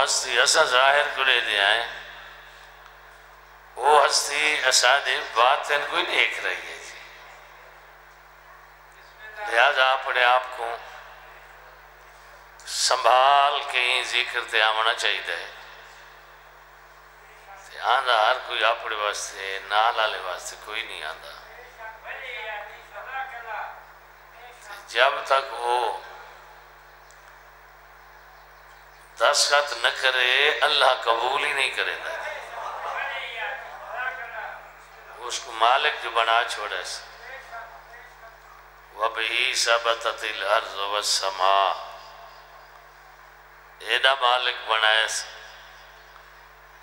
ہستی اسا ظاہر کرے دیا ہے وہ ہستی اسادے باطن کوئی دیکھ رہی ہے جی لہذا اپنے آپ کو سنبھال کے ہی ذکر تے آمنا چاہیے تے آندھا ہر کوئی اپنے واسطے نال آلے واسطے کوئی نہیں آندھا جب تک وہ دستخط نہ کرے اللہ قبول ہی نہیں کرے گا اس کو مالک جو بنا چھوڑے سے وَبِهِ ثَبَتَتِ الْأَرْضُ وَالسَّمَاءُ ایڈا مالک بنائے سے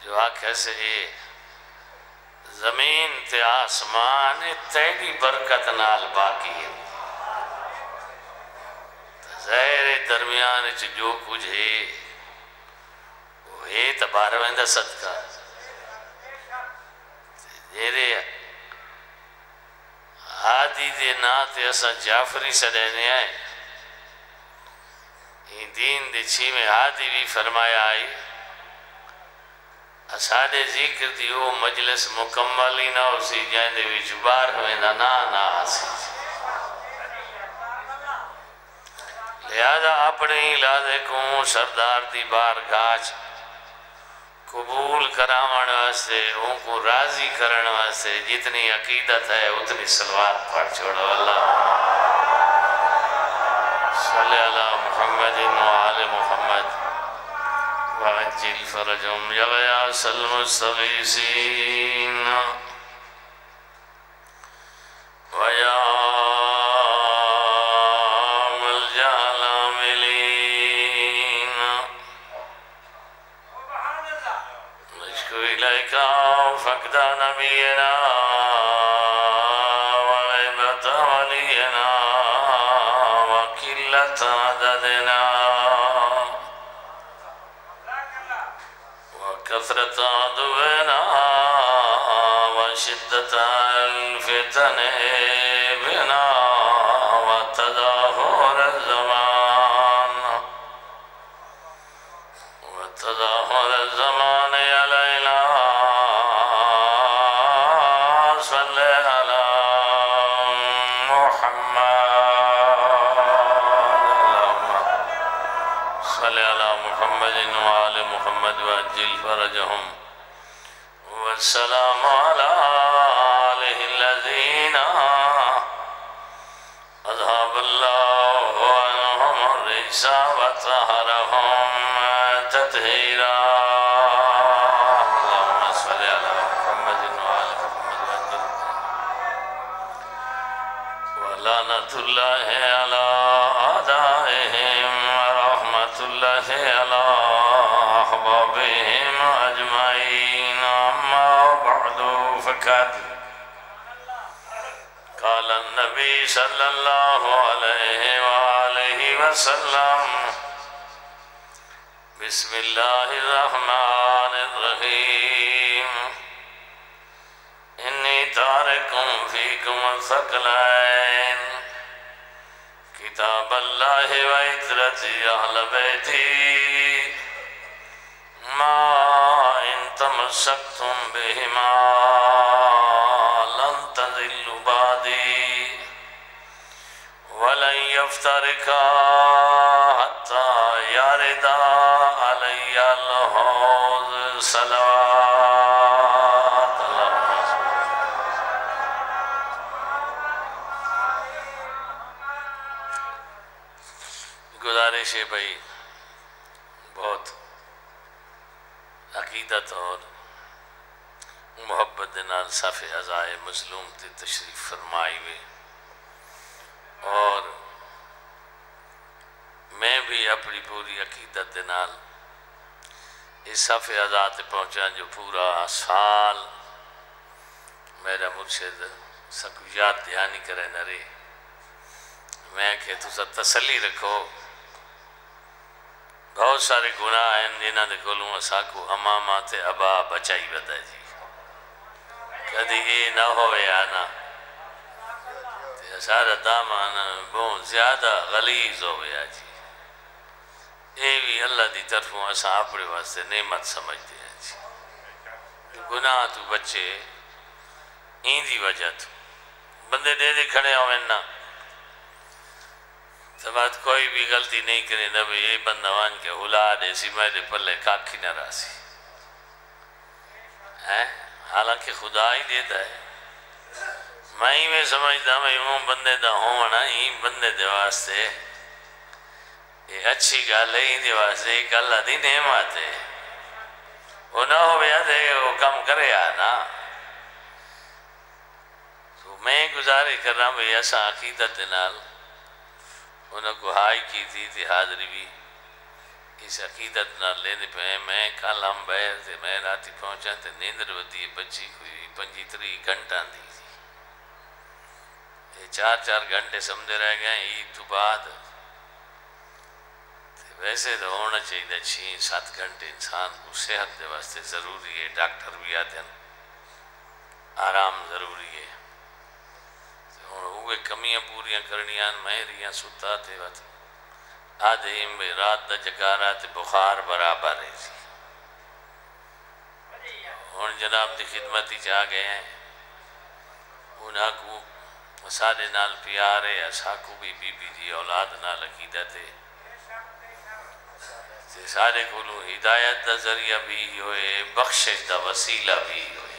جو آنکھیں سے زمین تے آسمان تیری برکت نال باقی ہے ظاہر درمیان جو کچھ ہے وہ ہے تباروندہ صدقہ جیرے آدھی دے ناتے اسا جعفری سڑینے آئے دین دے چھی میں آدھی بھی فرمایا آئی اسادے ذکر دیو مجلس مکمل ہی نہ اسی جائندے بھی جبار ہوئے نا حاصل لہذا اپنے ہی لازے کو سردار دی بارگاہ قبول کرامان واسے ان کو راضی کرن واسے جتنی عقیدت ہے اتنی صلوات پڑھ چھوڑو اللہ صلی اللہ محمد و آل محمد وعجل فرجهم یا غیاس المستغیثین ویا ملجا العاملین نشکو الیکا فقد نبینا وغیبت ولینا وقلت عددنا وكثرة عدونا وشدة الفتن بنا وتدهور الزمان علينا صل على محمد صل على محمد وآل محمد وعجل فرجهم والسلام على آله الذين أذهب الله عنهم الرجس وطهرهم تطهيرا اللهم صل على محمد وآل محمد وعجل ولعنة الله على أعدائهم ورحمة الله على أحبابهم أجمعين أما بعد فقد قال النبي صلى الله عليه وآله وسلم بسم الله الرحمن الرحيم إني تارك فيكم الثقلين كتاب الله وعترتي أهل بيتي ما إن تمسكتم بهما لن تضلوا بعدي ولن يفترقا حتى يردا علي الحوض صلوات گزارش ہے بھائی بہت عقیدت اور محبت نال صف عزائے مظلوم تے تشریف فرمائی ہوئی اور میں بھی اپنی پوری عقیدت نال اس صف عزا تے پہنچا جو پورا سال میرا مرشد سکو یاد دھیانی کرے نہ رہے میں کہ تسا تسلی رکھو بہت سارے گناہ ہیں جنہاں دے کولوں اسا کو امامہ تے ابا بچائی ودا جی کدی یہ نہ ہوئے آنا سارا دامان بہت زیادہ غلیظ ہو گیا جی یہ بھی اللہ دی طرفوں اساں اپنے واسطے نعمت سمجھتے ہیں جی گناہ تو بچے این دی وجہ تو بندے دے کھڑے ہوئے نا تو بات کوئی بھی غلطی نہیں کرے نہ بھی یہ بندہ وان کے اولاد ایسی میرے پلے کاکھی نہ راسی حالانکہ خدا ہی دیتا ہے میں ہی میں سمجھتا میں ہوں بندے دا ہونا ہی بندے دے واسطے یہ اچھی گل ہے ہی دے واسطے ایک اللہ دی نعمت ہے وہ نہ ہو گیا تھے وہ کم کرے آنا تو میں گزارے کر رہا ہوں بھئی ایسا عقیدت نال انہوں کو ہائی کی تھی حاضری بھی اس عقیدت نہ لینے پہ میں کل ہم بہر تھے میں راتی پہنچا تھے نیندر ودی بچی کوئی 25 گھنٹہ دی تھی یہ 4 گھنٹے سمجھے رہ گئے عید تو بعد ویسے تو ہونا چاہیے 6-7 گھنٹے انسان کو صحت دے واسطے ضروری ہے ڈاکٹر بھی آتے ہیں آرام ضروری ہے وہ کمیاں پوریاں کرنیاں میں ریاں ستا تھے آدھے میں رات دا جگارہ تے بخار برابر ہے جی ہون جناب دی خدمتی چاہ گئے ہیں انہاں کو سادے نال پیارے اسا کو بھی بی بی جی اولاد نال عقیدت ہے سارے کو ہدایت دا ذریعہ بھی ہوئے بخشش دا وسیلہ بھی ہوئے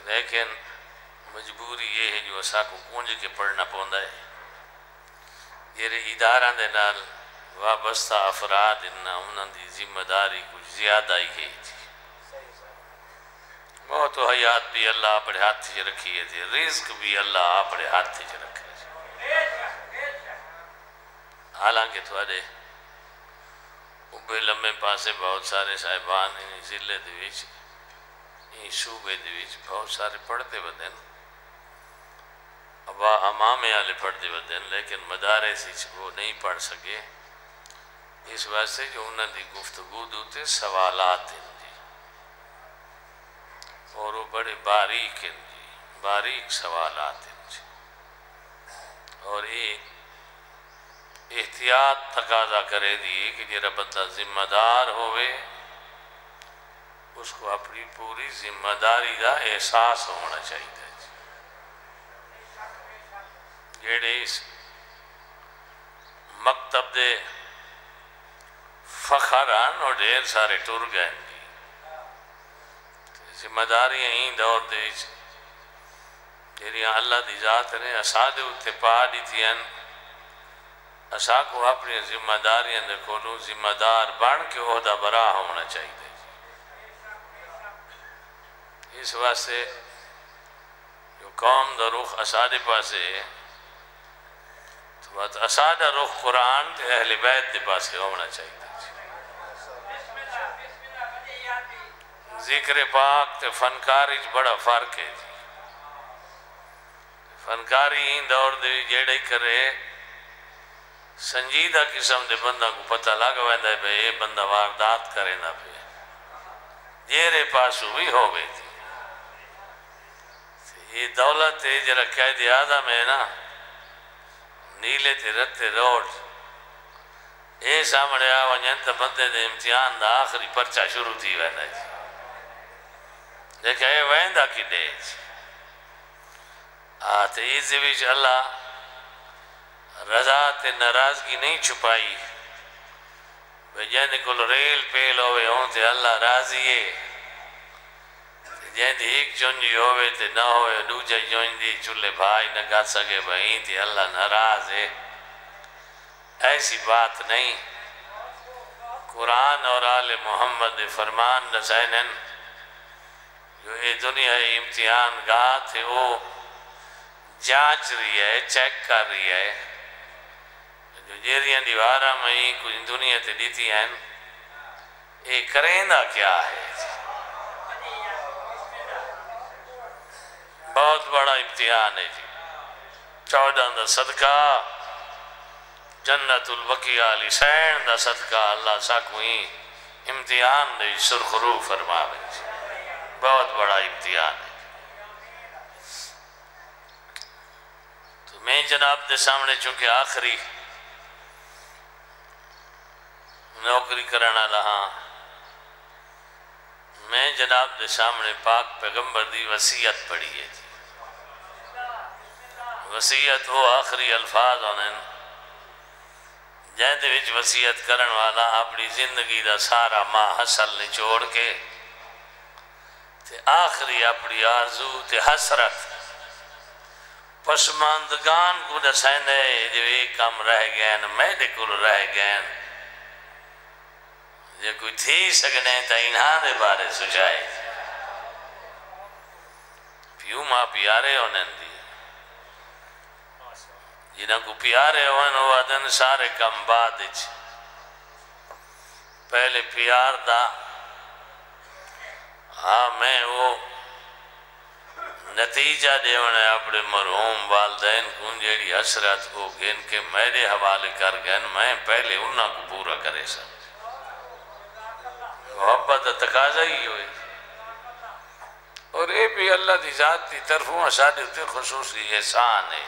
لیکن مجبوری یہ ہے جو اسا کو پونج کے پڑھنا پوندا ہے یہ ادارہ دے نال وابستہ افراد انہاں دی ذمہ داری کچھ زیادہ ہی ہے موت و حیات بھی اللہ اپنے ہاتھ سے رکھی ہے رزق بھی اللہ اپنے ہاتھ سے رکھے حالانکہ تھوڑے اوبے لمبے پاسے بہت سارے صاحبان ان ضلع دے وچ ان صوبے دے وچ بہت سارے پڑھتے بدن ابا امامے والے پڑھتے بدن لیکن مدارس وہ نہیں پڑھ سکے اس واسطے جو انہوں دی گفتگو دوتے سوالات ہیں جی اور وہ بڑے باریک ہیں جی باریک سوالات ہیں جی اور یہ احتیاط تقاضا کرے دیئے کہ جرا بندہ ذمہ دار ہوئے اس کو اپنی پوری ذمہ داری دا احساس ہونا چاہیے جیڑے اس مکتب دے فخران اور ڈھیر سارے ٹر گئے ذمہ داریاں ہی دور دے جیڑیاں اللہ دی ذات نے اسا دے اتے پا دی تھیں اسا کو اپنی ذمہ داریاں دے کولوں ذمہ دار بن کے عہدہ برا ہونا چاہیے اس واسطے جو قوم دا رخ اسا دے پاسے تو بات اسا دا رخ قرآن تے اہل بیت دے پاسے ہونا چاہیے ذکر پاک تے فنکاری بڑا فرق ہے فنکاری ہی دور دے جیڑے کرے سنجیدہ قسم دے بندہ کو پتہ لگ ویندا ہے بھئی یہ بندہ واردات کرے نہ پہ جیرے پاسو بھی ہو گئی تھی یہ دولت ہے جرا قید اعظم ہے نا نیلے تے رتے روڈ اے سامنے آوانین تا بندے دے امتحان دا آخری پرچہ شروع تھی ویندا ہے دیکھا اے ویندا کی دیج آتے ایزی ویچ اللہ رضا تے ناراضگی نہیں چھپائی جن کو ریل پیل ہوئے ہوں تے اللہ راضی ہے جن ایک چونجی ہوئے تے نہ ہوئے دوجہ چونجی چلے بھائی نہ گا سکے بھائی تے اللہ ناراض ہے ایسی بات نہیں قرآن اور آل محمد فرمان نسائنن جو یہ دنیا امتحان گاہ تھے وہ جانچ رہی ہے چیک کر رہی ہے جو جیریاں دیوارہ میں ہی کچھ دنیا تے دیتی ہیں یہ کریندا کیا ہے بہت بڑا امتحان ہے جی 14 دا صدقہ جنت البقیع علی سین دا صدقہ اللہ ساکوئی امتحان دے سرخرو فرماوے جی بہت بڑا امتحان ہے تو میں جناب دے سامنے چونکہ آخری نوکری کرنا لہاں میں جناب دے سامنے پاک پیغمبر دی وصیت پڑھی ہے وصیت وہ آخری الفاظ ہونے جہاں دے وچ وصیت کرن والا اپنی زندگی دا سارا ماں حسل نچوڑ کے تے آخری اپنی آرزو تے حسرت پسماندگان کو دسائن دے جو ایک کم رہ گئے میں دے کل رہ گئے جو کوئی تھی سکنے تا انہاں دے بارے سجائے پیوں ماں پیارے ہونے دی جنہاں کو پیارے ہونے وہ دن سارے کم بعد پہلے پیار دا ہاں میں وہ نتیجہ دے ہونے اپنے مرحوم والدین کن جیڑی حسرت ہو گئن کہ میرے حوالے کر گئن میں پہلے انہاں کو پورا کرے سا محبت تقاضا ہی ہوئے اور یہ بھی اللہ دی ذات دی طرفوں ساڑھے ہوتے خصوصی احسان ہے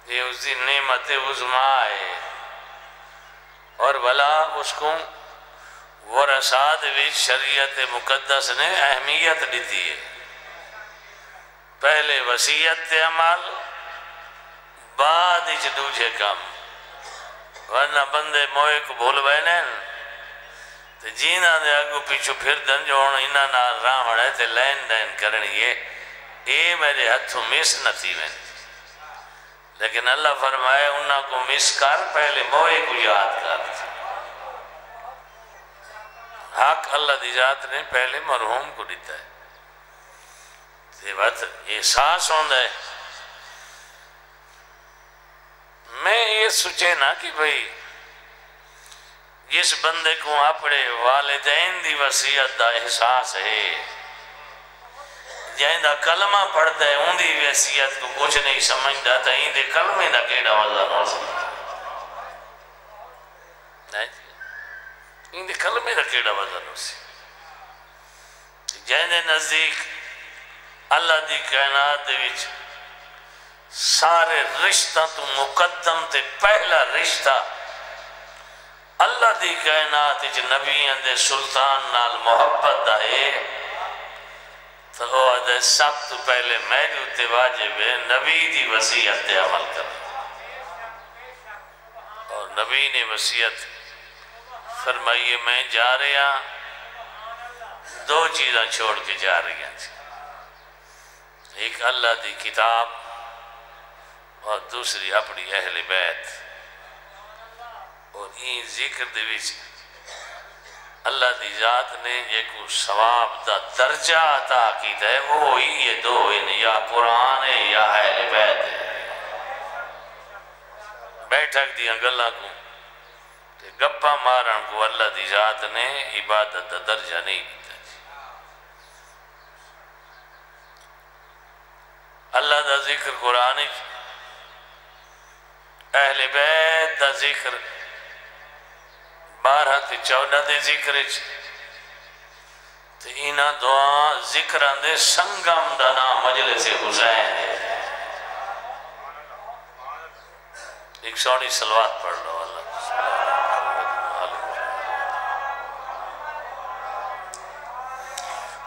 یہ اس دی نعمت عظمیٰ ہے اور بھلا اس کو ورثات بھی شریعت مقدس نے اہمیت دیتی ہے پہلے وصیت عمل بعد اچ دوجھے کم ورنہ بندے موئے کو بھول بینے تے جینا دے آگو پیچھو پھر دن جو ہونا انہاں نہ راہ ہونے تے لین دین کرنی یہ میرے ہتھوں مس نہ تھی میں لیکن اللہ فرمائے انہاں کو مس کر پہلے موئے کو یاد کر حق اللہ دی ذات نے پہلے مرحوم کو دیتا ہے یہ بات احساس ہوندہ ہے میں یہ سوچے نا کہ بھئی جس بندے کو اپنے والدین دی وصیت دا احساس ہے جہاں دا کلمہ پڑھتا ہے ان دی وصیت کو کچھ نہیں سمجھتا تا ان دے کلمے دا کیڑا وزن ہو سکتا ان دے کلمے دا کیڑا وزن ہو سکتا جہاں دے نزدیک اللہ دی کائنات دے وچ سارے رشتہ تو مقدم تے پہلا رشتہ اللہ دی کائنات وچ نبیان دے سلطان نال محبت دا ہے تو وہ دے سب تو پہلے میرے اتے واجب ہے نبی دی وصیت تے عمل کرنا اور نبی نے وصیت فرمائیے میں جا رہا دو چیزاں چھوڑ کے جا رہی ہیں ایک اللہ دی کتاب اور دوسری اپنی اہل بیت اور این ذکر دے وچ اللہ دی ذات نے یہ کو ثواب دا درجہ عطا کیتا ہے وہ ہی یہ دو ہیں یا قرآن ہے یا اہل بیت ہے بیٹھک دیاں گلہ کو گپا مارن کو اللہ دی ذات نے عبادت دا درجہ نہیں دیتا اللہ دا ذکر قرآن اہل بیت دا ذکر 12 تے 14 دے ذکر تے اینا دعا ذکران دے سنگم دا نام مجلس حسین ہے ایک سونی صلوات پڑھ لو اللہ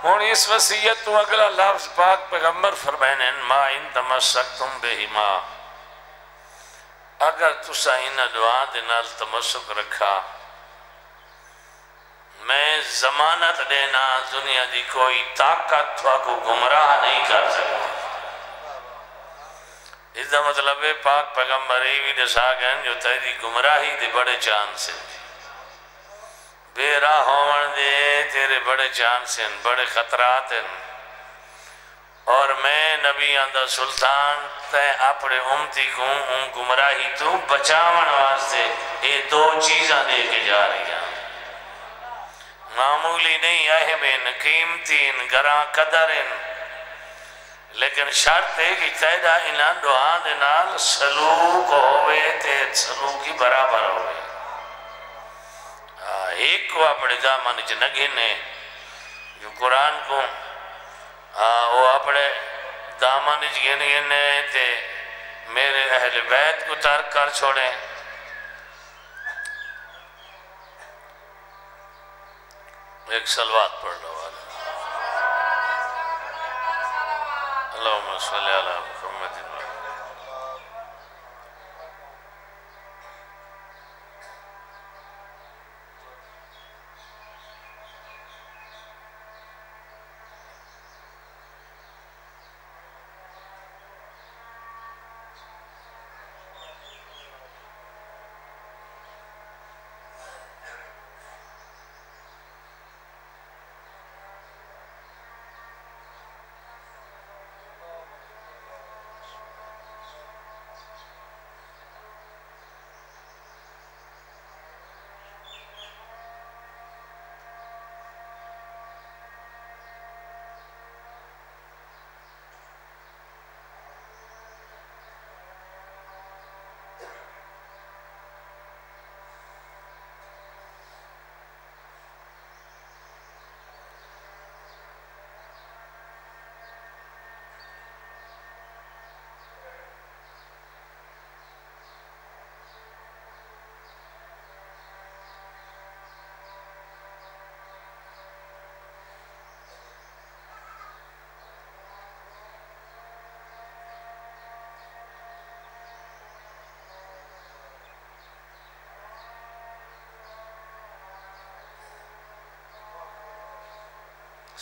ہون اس وصیت تو اگلا لفظ پاک پیغمبر فرمائنے ما ان تمسکتم بہما اگر تسا انہ دعا دے نال تمسک رکھا میں ضمانت دینا دنیا دی کوئی طاقت تھوا کو گمراہ نہیں کر سکتا اس دا مطلب ہے پاک پیغمبر ایوی دسا گئن جو تیری گمراہی دے بڑے چانس ہیں بے راہ ہون دے تیرے بڑے چانس ہیں بڑے خطرات ہیں اور میں نبی آندہ سلطان تے اپنے امتی کو ان گمراہی تو بچاون واسطے یہ دو چیزاں دے کے جا رہی ہیں معمولی نہیں اہمین قیمتین گراں قدرین لیکن شرط ہے کہ تیدہ انہاں دعا دے نال سلوک ہوئے تے سلوکی برابر ہوئے ایک کو اپنے دامن نگھنے جو قرآن کو وہ اپنے دامن گھنے تے میرے اہل بیت کو ترک کر چھوڑیں ایک صلوات پڑھ لو اللہم صلی علی محمد.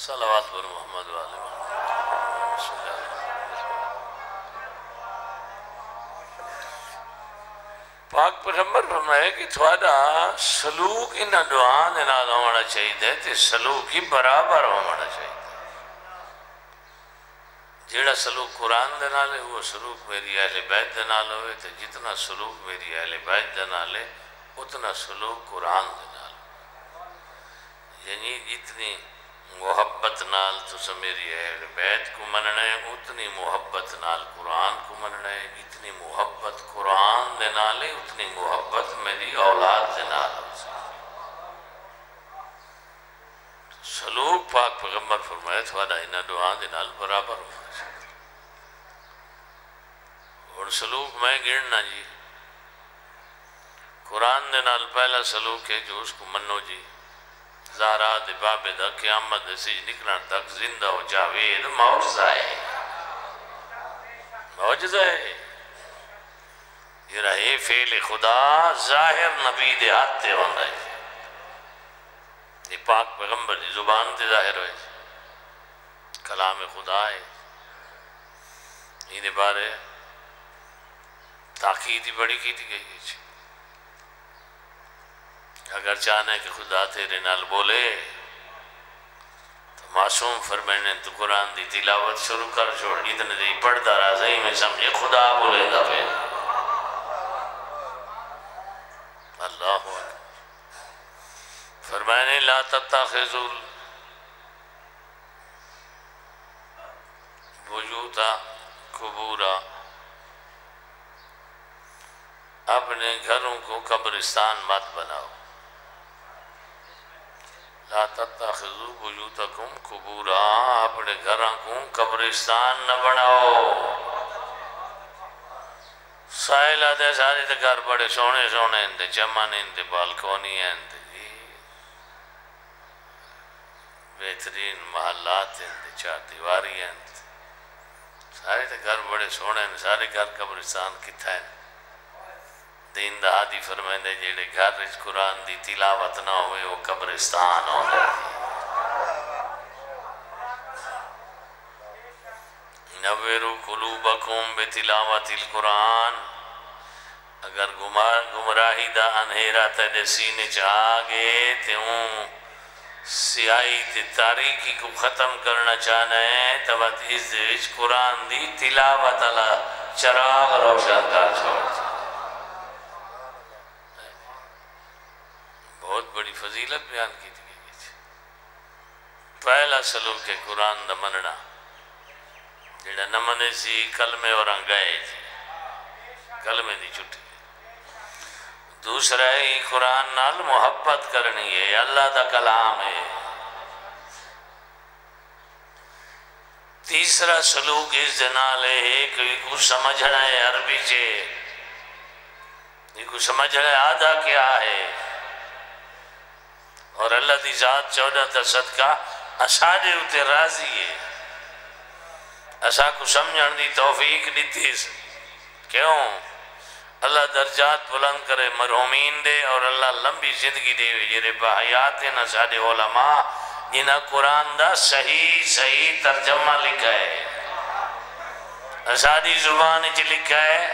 صلوات پر محمد والے پاک پیغمبر فرمائے کہ تھوڑا سلوک انہا دعان انہا ہونا چاہیے تے سلوک ہی برابر ہونا چاہیے. جیڑا سلوک قرآن دے نالے وہ سلوک میری اہل بیت دے نال ہوئے تے جتنا سلوک میری اہل بیت دے نالے اتنا سلوک قرآن دے نال. یعنی جتنی محبت نال تو میری اہل بیت کو مننا ہے اتنی محبت نال قرآن کو مننا ہے. جتنی محبت قرآن دے نالے اتنی محبت میری اولاد دے نال. سلوک پاک پیغمبر فرمائے تھوڑا انہا دعا دے نال برابر ہونا چاہیے. اور سلوک میں گرنا جی قرآن دے نال پہلا سلوک ہے جو اس کو منو جی. زہرا دے بابے دا قیامت دے سج نکلن تک زندہ ہو جاوید معجزہ ہے. معجزہ ہے. یہ رہے فعل خدا ظاہر نبی دے ہاتھ ہوندہ ہے. یہ پاک پیغمبر دی زبان تے ظاہر ہوئے کلام خدا ہے. یہ بارے تاکید بڑی کی تھی گئی ہے. اگر چاہنے کہ خدا تیرے نال بولے تو معصوم فرمائنے تو قرآن دی تلاوت شروع کر چھوڑ. اتنے دی پڑھتا رہا صحیح میں سمجھے خدا بولے گا پھر. اللہ اکبر. فرمائنے لا تتخذوا البیوت قبورا. اپنے گھروں کو قبرستان مت بناؤ. لا تتخذوا بیوتکم قبورا. اپنے گھروں کو قبرستان نہ بناؤ. سائل آدھے سارے تے گھر بڑے سونے سونے اندے چمن اندے بالکونی اندے بہترین محلات اندے چار دیواری اندے سارے تے گھر بڑے سونے اندے. سارے گھر قبرستان کتھا ہے. دین دہادی فرمائندے جیڑے گھر رج قرآن دی تلاوت نہ ہوئے وہ قبرستان ہونے. نویرو قلوبکم بتلاوت القرآن. اگر گمراہی دا انہیرہ تیرے سینے چاہ گئے تے ہوں سیاہی تے تاریکی کو ختم کرنا چاہنا ہے تب اس دیوچ قرآن دی تلاوت اللہ چراغ روشن کر چھوڑتا. بہت بڑی فضیلت بیان کی تھی گئی. پہلا سلوک ہے قرآن دا مننا. جیڑا نمنے سی کلمے اور انگائے تھی کلمے دی چھٹی. دوسرا ہے قرآن نال محبت کرنی ہے. اللہ دا کلام ہے. تیسرا سلوک اس دنال ہے کہ کو سمجھنا ہے عربی چے. یہ کو سمجھنا ہے آدھا کیا ہے اور اللہ دی ذات 14 دا صدقہ اساڑے اتے راضی ہے اسا کو سمجھن دی توفیق دیتی سے کیوں اللہ درجات بلند کرے مرحومین دے اور اللہ لمبی زندگی دے جرے بحیات ہیں اساڑے علماء جنہ قرآن دا صحیح ترجمہ لکھا ہے اساڑی زبان چی لکھا ہے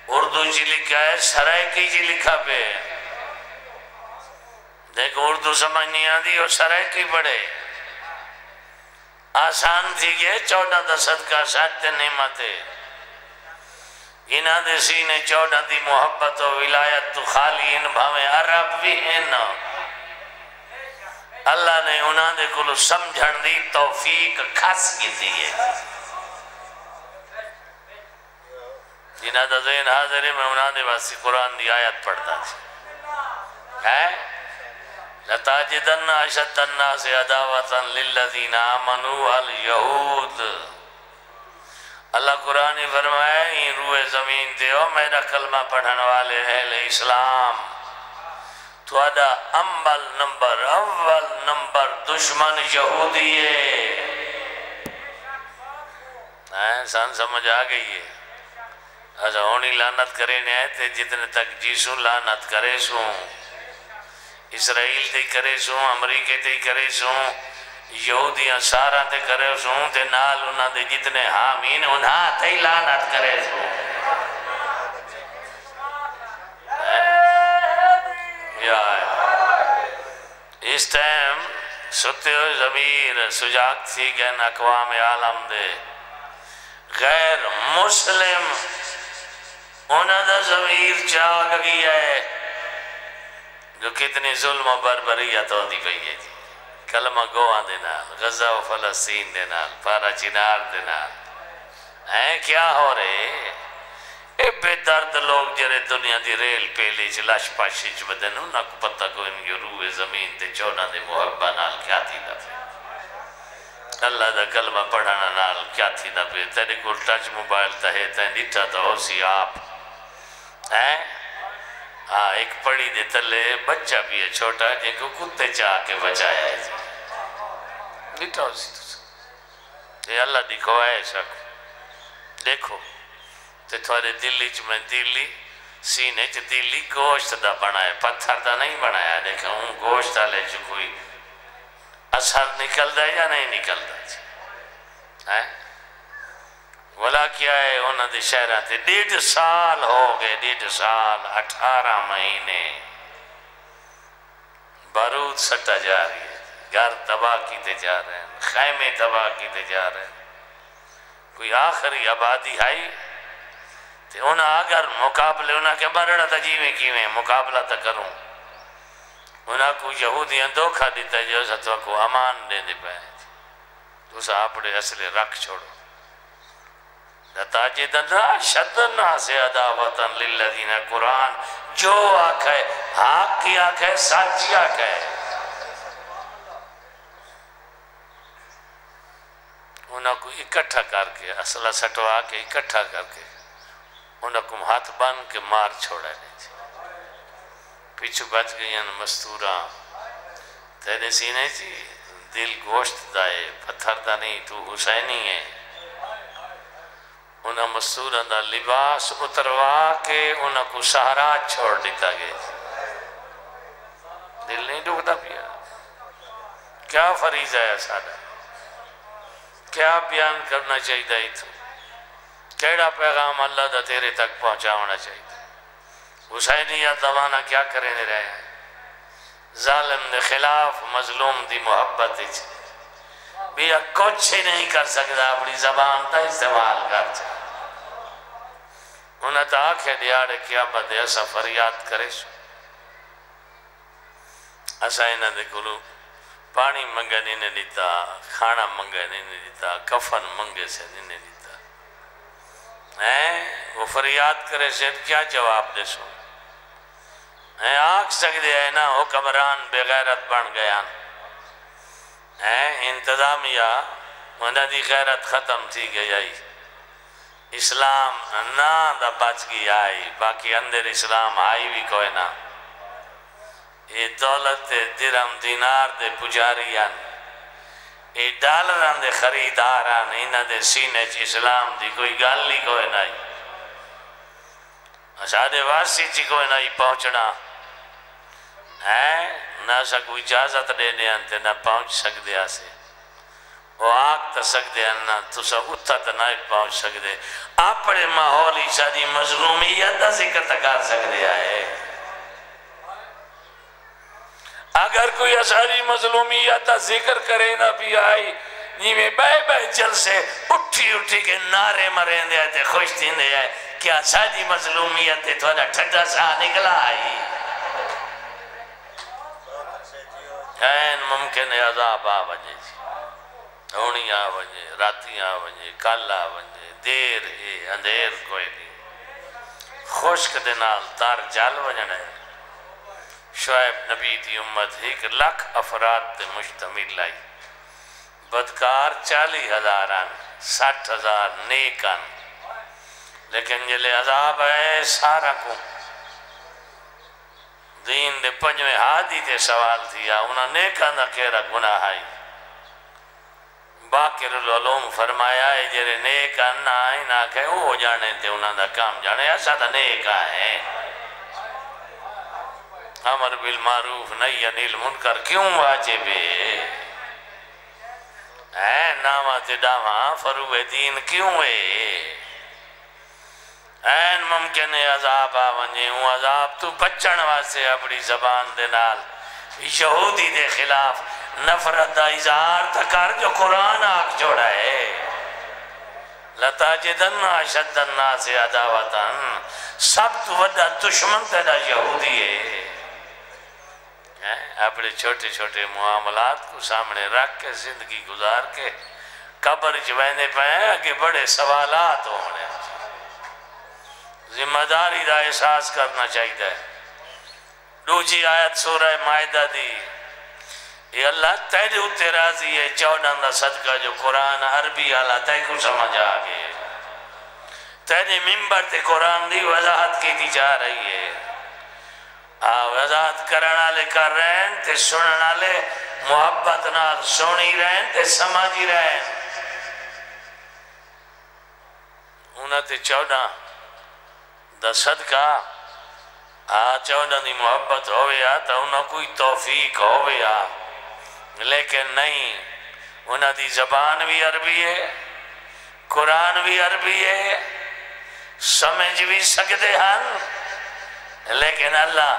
اردو چی لکھا ہے سرائکی چی لکھا پہ دیکھو اردو سمجھ نہیں آدھی اور سرائکی پڑھے آسان تھی گئے 14 دا صدقہ ساتھ نعمتے انہاں دے سینے 14 دی محبت و ولایت تو خالی ان بھاویں عرب بھی ہیں نا اللہ نے انہاں دے کلو سمجھن دی توفیق خاص کی دیئے جنہاں دا ذہن حاضر ہے میں انہاں دے واسی قرآن دی آیت پڑھتا تھی ہے لَتَاجِدَنَّ أَشَدَّ النَّاسِ عَدَاوَةً لِلَّذِينَ آمَنُوا الْيَهُودِ اللہ قرآن فرمایا یہ روح زمین دے ہو میرا کلمہ پڑھن والے اہل اسلام تو ادا اول نمبر دشمن یہودی ہے انسان سمجھ آ گئی ہے ایسا ہونی لعنت کرے نہیں آئے جتنے تک جیسوں لعنت کرے سوں اسرائیل تے کرے سوں امریکہ تے کرے سوں یہودیاں سارا تے کرے سوں تے نال انہاں دے جتنے حامین انہاں تے لعنت کرے سوں اس ٹائم ستے ہوئے ضمیر سجاگ تھی گئن اقوام عالم دے غیر مسلم انہاں دا ضمیر جاگ گیا ہے جو کتنی ظلم و بربریت ہوتی پئی ہے جی کلمہ گواں دے نال غزہ و فلسطین دے نال پارا چنار دے نال ہیں کیا ہو رہے اے بے درد لوگ جرے دنیا دی ریل پیلی چلاش پاشی چ بدن انہاں کو پتہ کو ان کی روح زمین تے 14 دے محبہ نال کیا تھی نہ پھر اللہ دا کلمہ پڑھانا نال کیا تھی نہ پھر تیرے کو ٹچ موبائل تہے تین ڈٹھا تو ہو سی آپ ہیں ہاں ایک پڑی دے تلے بچہ بھی ہے چھوٹا جن کو کتے چاہ کے بچایا ہے ڈٹھا ہو سی تو یہ اللہ دکھو ہے شک دیکھو تے تھوڑے دلی چ میں دلی سینے چ دلی گوشت دا بنایا پتھر دا نہیں بنایا دیکھا ہوں گوشت آلے جو کوئی اثر نکل دا یا نہیں نکل دا ولا کیا ہے انہوں نے شہرہ تھے 1.5 سال ہو گئے 1.5 سال 18 مہینے بارود سٹا جا رہی ہے گھر تباہ کیتے جا رہے ہیں خیمے تباہ کیتے جا رہے ہیں کوئی آخری آبادی آئی تے انہاں اگر مقابلے انہاں کے مرڑا تا جیویں کیویں مقابلہ تا کروں انہاں کو یہودیاں دھوکھا دیتا جو ستوہ کو امان دے دے پائے تو اسا اپنے اصلے رکھ چھوڑو لَتَاجِدَنَّ أَشَدَّ النَّاسِ عَدَاوَةً لِلَّذِينَ قرآن جو آکھا ہے حق کی آکھا ہے سچی آکھا ہے انہاں کو اکٹھا کر کے اصلہ سٹوا کے اکٹھا کر کے انہاں کو ہاتھ بان کے مار چھوڑا نہیں پیچھو بچ گئی ہیں مستوراں تیرے سینے جی دل گوشت دائے پتھر دا نہیں تو حسینی ہے انہاں مستوراں دا لباس اتروا کے انہاں کو سہارا چھوڑ دیتا گئے دل نہیں ڈوکتا پیا کیا فریضہ ہے سادہ کیا بیان کرنا چاہیے تھا کیڑا پیغام اللہ دا تیرے تک پہنچا ہونا چاہیے حسینیت زمانہ کیا کریں رہے ہیں ظالم دے خلاف مظلوم دی محبت بھی کچھ ہی نہیں کر سکتا اپنی زبان تا استعمال کر چاہے انہاں تا آنکھیں دیارے قیامت دے ایسا فریاد کرے سو ایسا انہاں دے کلو پانی منگے نہیں دیتا کھانا منگے نہیں دیتا کفن منگے سے نہیں دیتا وہ فریاد کرے سے کیا جواب دے سو آنکھ سکتے ہیں نا حکمران بے غیرت بن گیا انتظامیہ انہاں دی غیرت ختم تھی گئی اسلام نہ دا بچ گئی آئی باقی اندر اسلام آئی بھی کوئی نہ یہ دولت دے درہم دینار دے پجاریان، یہ ڈالران دے خریداران، انہاں دے سینے چ اسلام دی کوئی گل ہی کوئی نہیں، ساڑے واسی چی کوئی نہیں پہنچنا ہے، نہ سا کوئی اجازت دینے انتے نہ پہنچ سکتے آسے، وہ آگ تا سکتے ہیں نہ تو سا اتھا تا نہ پہنچ سکتے، اپنے ماحولی ساری مظلومیت دا ذکر تکار سکتے آئے۔ اگر کوئی ساری مظلومیت دا ذکر کرے نہ بھی آئی، جی میں بے جل سے اٹھی کے نعرے مرین دے آئے خوش دین دے آئے، کیا ساری مظلومیت دے تھوڑا ٹھٹا سا نکلا آئی؟ این ممکن ہے عذاب آ وجے جی، ہونی آ وجے، راتی آ وجے، کل آ وجے، دیر ہے اندھیر کوئی نہیں، خوشک دے نال تار جال وجن ہے۔ شعیب نبی دی امت 1,00,000 افراد تے مشتمل لائی، بدکار 40,000 60,000 نیکان، لیکن جلے عذاب ہے سارا کو دین دے پنجویں ہادی تے سوال دیا، انہاں نیکان دا کیرا گناہ آئی۔ باقر العلوم فرمایا ہے جلے نیکان نہ آئی نہ کہے وہ ہو جانے تے انہاں دا کام جانے، ایسا دا نیکا ہے۔ امر بالمعروف نہی عن المنکر کیوں واجب ہے؟ اے نامہ تے ڈاواں فروغ دین کیوں ہے؟ این ممکن ہے عذاب آونجے، ہوں عذاب تو بچن واسے اپنی زبان دے نال یہودی دے خلاف نفرت دا اظہار تکار جو قرآن آکھ جوڑا ہے۔ لَتَجِدَنَّ أَشَدَّ النَّاسِ عَدَاوَةً، سب تو وڈا دشمن تیرا یہودی ہے۔ اپنے چھوٹے چھوٹے معاملات کو سامنے رکھ کے زندگی گزار کے قبر جوینے پہ کہ بڑے سوالات ہونے، ذمہ داری دا احساس کرنا چاہیے۔ دوسری آیت سورہ مائدہ دی، یہ اللہ تیرے اتے راضی ہے 14 دا صدقہ جو قرآن عربی اللہ تے کو سمجھ آگے، تیرے ممبر تے قرآن دی وضاحت کی دی جا رہی ہے، وضاحت کرنا لے کر رہے ہیں تے سننا لے محبت نال سنی رہے ہیں تے سمجھی رہے ہیں۔ انہاں تے 14 دا صدقہ 14 دی محبت ہوئے تو انہاں کوئی توفیق ہوئے، لیکن نہیں، انہاں دی زبان بھی عربی ہے، قرآن بھی عربی ہے، سمجھ بھی سکتے ہیں، لیکن اللہ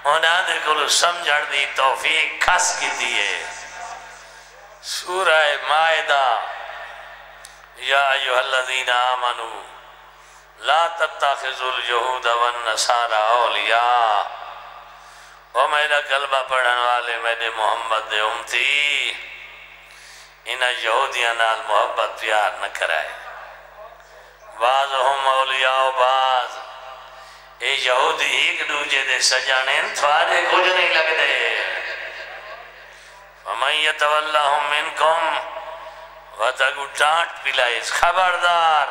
انہاں دے کلو سمجھڑ دی توفیق کھس کی دیئے۔ سورہ مائدہ، یا ایوہ الذین آمنوا لا تتخذوا اليہود والنصارى اولیاء، او میرا کلمہ پڑھن والے میرے محمد دے امتی، انہاں یہودیاں نال محبت پیار نہ کرائے، بعضهم اولیاء بعض، اے یہودی ایک دوجہ دے سجانے تھوارے کچھ نہیں لگ دے۔ وَمَنْ يَتَوَلَّهُمْ مِنْكُمْ، وَتَگو ڈانٹ پلائے، خبردار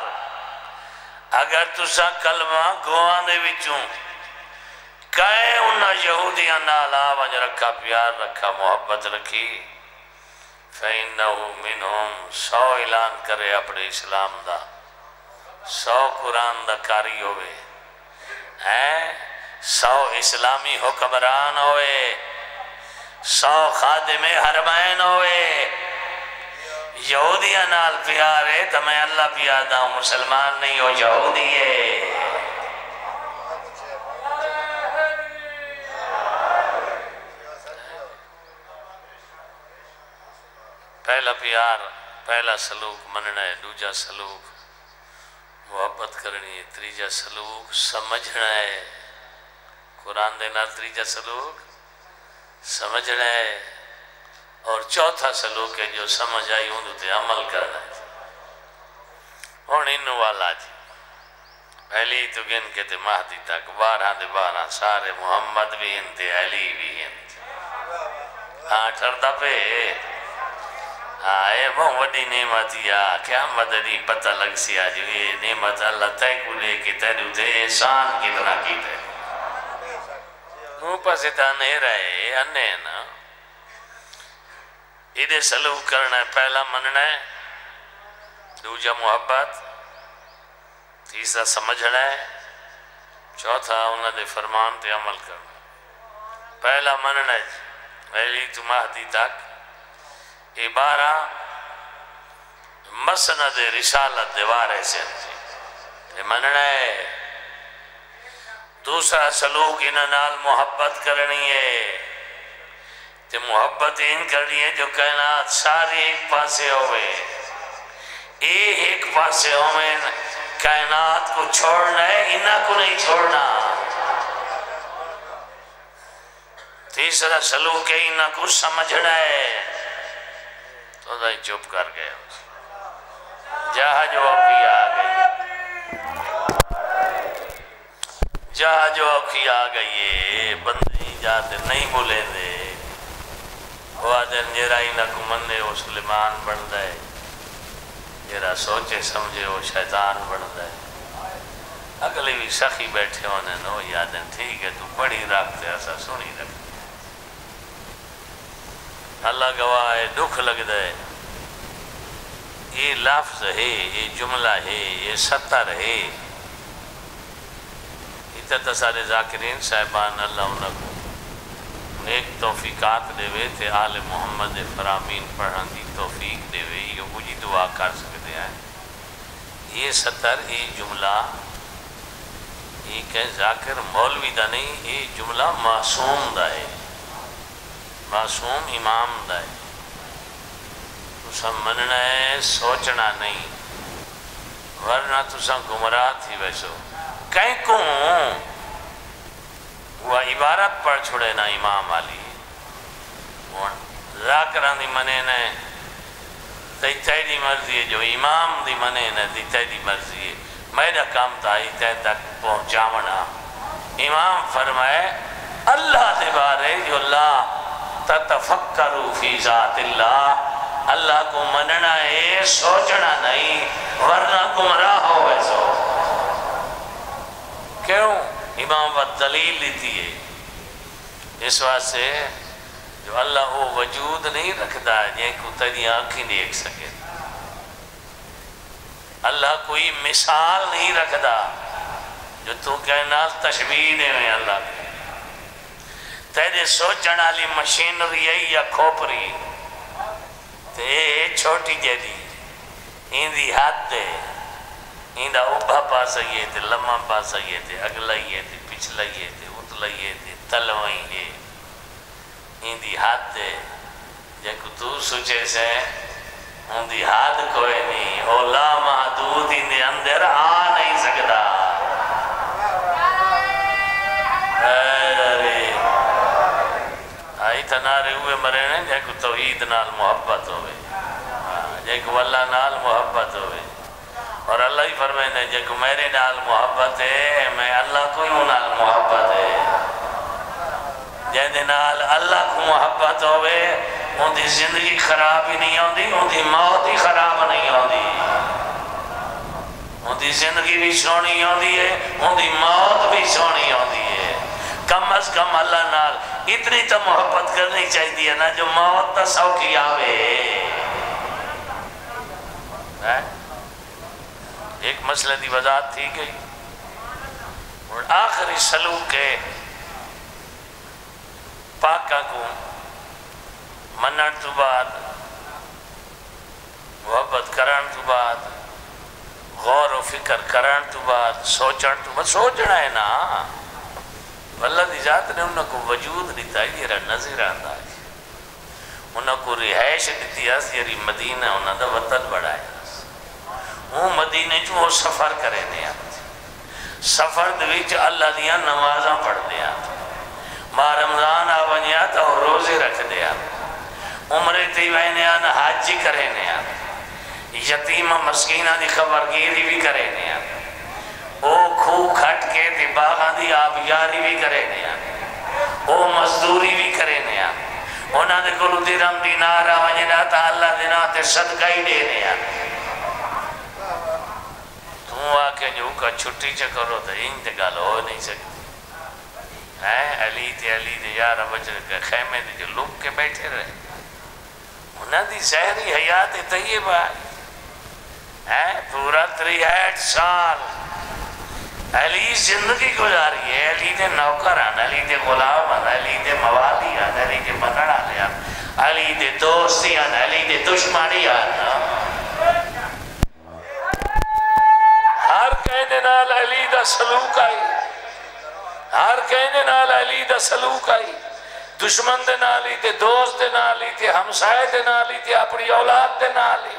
اگر تُسا کلمہ گوان دے وچوں کہے انہا یہودیاں نالا ونج رکھا پیار رکھا محبت رکھی، فَإِنَّهُ مِنْهُمْ 100 اعلان کرے اپنے اسلام دا، 100 قرآن دا کاری ہوئے، 100 اسلامی حکمران ہوئے، 100 خادم حرمین ہوئے، یہودیاں نال پیار ہے تو میں اللہ پیادا ہوں، مسلمان نہیں ہو یہودی ہے۔ پہلا پیار، پہلا سلوک مننا ہے، دوجا سلوک محبت کرنی ہے، تریجا سلوک سمجھنا ہے، قرآن دینا تریجا سلوک سمجھنا ہے، اور چوتھا سلوک ہے جو سمجھ آئی ہوں تے عمل کرنا ہے۔ اور انہوں والا جی علی تو گن کے تے مہدی تک 12 دے 12 سارے محمد بھی ہیں تے علی بھی ہیں، ٹھردا پہ اے بہت وڈی نعمت یا کیا مددی پتہ لگ سی آج یہ نعمت اللہ تے کو لے کے تیرے تے احسان کتنا کیتے، منہ پاسے تانے رہے انے نا ایدے سلوک کرنا ہے پہلا مننا ہے دوجا محبت تیسرا سمجھنا ہے چوتھا انہاں دے فرمان تے عمل کرنا پہلا مننا ہے ویلی تو مہدی تک عبارہ مسند رسالت دیوارے سے یہ مننا ہے دوسرا سلوک انہاں نال محبت کرنی ہے تے محبت ان کرنی ہے جو کائنات ساری ایک پاسے ہوئے ایک پاسے ہوئے کائنات کو چھوڑنا ہے انہاں کو نہیں چھوڑنا تیسرا سلوک ہے انہاں کو سمجھنا ہے تو دائی چپ کر گئے جہاں جو اوکی آ گئی جہاں جو اوکی آ گئی بندے جاتے نہیں بولے دے وہ آدھر جیرا ہی نہ کو مننے وہ سلیمان بن دائے جیرا سوچے سمجھے وہ شیطان بن دائے اگلی بھی سخی بیٹھے ہونے نو یادیں ٹھیک ہے تو پڑھی رکھتے ایسا سنی رکھتے اللہ گواہ ہے دکھ لگ دائے یہ لفظ ہے یہ جملہ ہے یہ سطر ہے اتنا سارے ذاکرین صاحبان اللہ انہوں کو ایک توفیقات دے وے تھے آل محمد فرامین پڑھن دی توفیق دے وے یہ مجھے دعا کر سکتے ہیں یہ سطر یہ جملہ یہ کہ ذاکر مولوی دا نہیں یہ جملہ معصوم دا ہے معصوم امام دا ہے تسا مننا ہے سوچنا نہیں ورنہ تسا گمراہ تھی ویسو کہیں کوں وہ عبارت پڑھ چھوڑے نا امام علی ذاکران دی منے نے تیتائی دی مرضی ہے جو امام دی منے نے تیتائی دی مرضی ہے میرا کام تھا تیتائی تک پہنچاونا امام فرمائے اللہ دے بارے جو اللہ تتفکروا فی ذات اللہ اللہ کو مننا ہے سوچنا نہیں ورنہ گمراہ ہو ویسو کیوں امام و دلیل لیتی ہے اس واسطے جو اللہ وہ وجود نہیں رکھتا ہے جن کو تیری آنکھیں دیکھ سکے اللہ کوئی مثال نہیں رکھتا جو تو کائنات تشبیہ دے میں اللہ کے تیرے سوچن والی مشینری ہے یا کھوپری تے چھوٹی جیدی اندی ہاتھ دے اندہ اوبھا پا سکیے تھے لمحہ پا سکیے تھے اگلائیے تھے پچھلائیے تھے اتلائیے تھے تلوائیے اندی ہاتھ دے جن کو تو سوچے سے اندی ہاتھ کوئی نہیں اولا محدود اندے اندر آ نہیں سکتا آئی تنارے ہوئے مرنے جن کو توحید نال محبت ہوئے جن کو اللہ نال محبت ہوئے اور اللہ ہی فرمائے جن کو میرے نال محبت ہے میں اللہ کو ہی نال محبت ہے جن نال اللہ کو محبت ہوئے ان دی زندگی خراب ہی نہیں ہوندی ان دی موت ہی خراب نہیں ہوندی ان دی زندگی بھی سونی ہوندی ہے ان دی موت بھی سونی ہوندی ہے کم از کم اللہ نال اتنی تو محبت کرنی چاہیے نا جو موت تا سوکی آوے ایک مسئلہ دی وضاحت تھی گئی اور آخری سلوک کے پاکا کو منن تو بعد محبت کرن تو بعد غور و فکر کرن تو بعد سوچن تو بعد سوچنا ہے نا اللہ دی ذات نے انہوں کو وجود دیتا ہے یہ نظر آتا ہے انہوں کو رہائش دیتی ہے یہ مدینہ انہوں دا وطن بڑھا ہے وہ مدینہ جو وہ سفر کرے دیا سفر دویچ اللہ دیا نمازاں پڑھ دیا ماں رمضان آونیا تا وہ روزے رکھ دیا عمرے تیوائنے آنا حاجی کرے نیا یتیمہ مسکینہ دی خبرگیری بھی کرے نیا او کھو کھٹ کے تی باغاں دی آبیاری بھی کرے نیا او مزدوری بھی کرے نیا انہاں دے کلو دیرم دینار آونیا تا اللہ دینا تے صدقہ ہی دے نیا تو آکے جو کا چھٹی چکرو تا انتقال ہو نہیں سکتی علی دے یار وجہ خیمے دے جو لوگ کے بیٹھے رہے انہاں دی زہری حیات طیبہ ہے پورا 63 سال علی زندگی گزاری ہے علی دے نوکر ہیں علی دے غلام ہیں علی دے موالی ہیں علی دے منڑا لے ہیں علی دے دوستی ہیں علی دے دشمنی ہیں ہر کہنے نال علی دا سلوک آئی ہر کہنے نال علی دا سلوک آئی دشمن دے نالی تے دوست دے نالی تے ہمسائے دے نالی تے اپنی اولاد دے نالی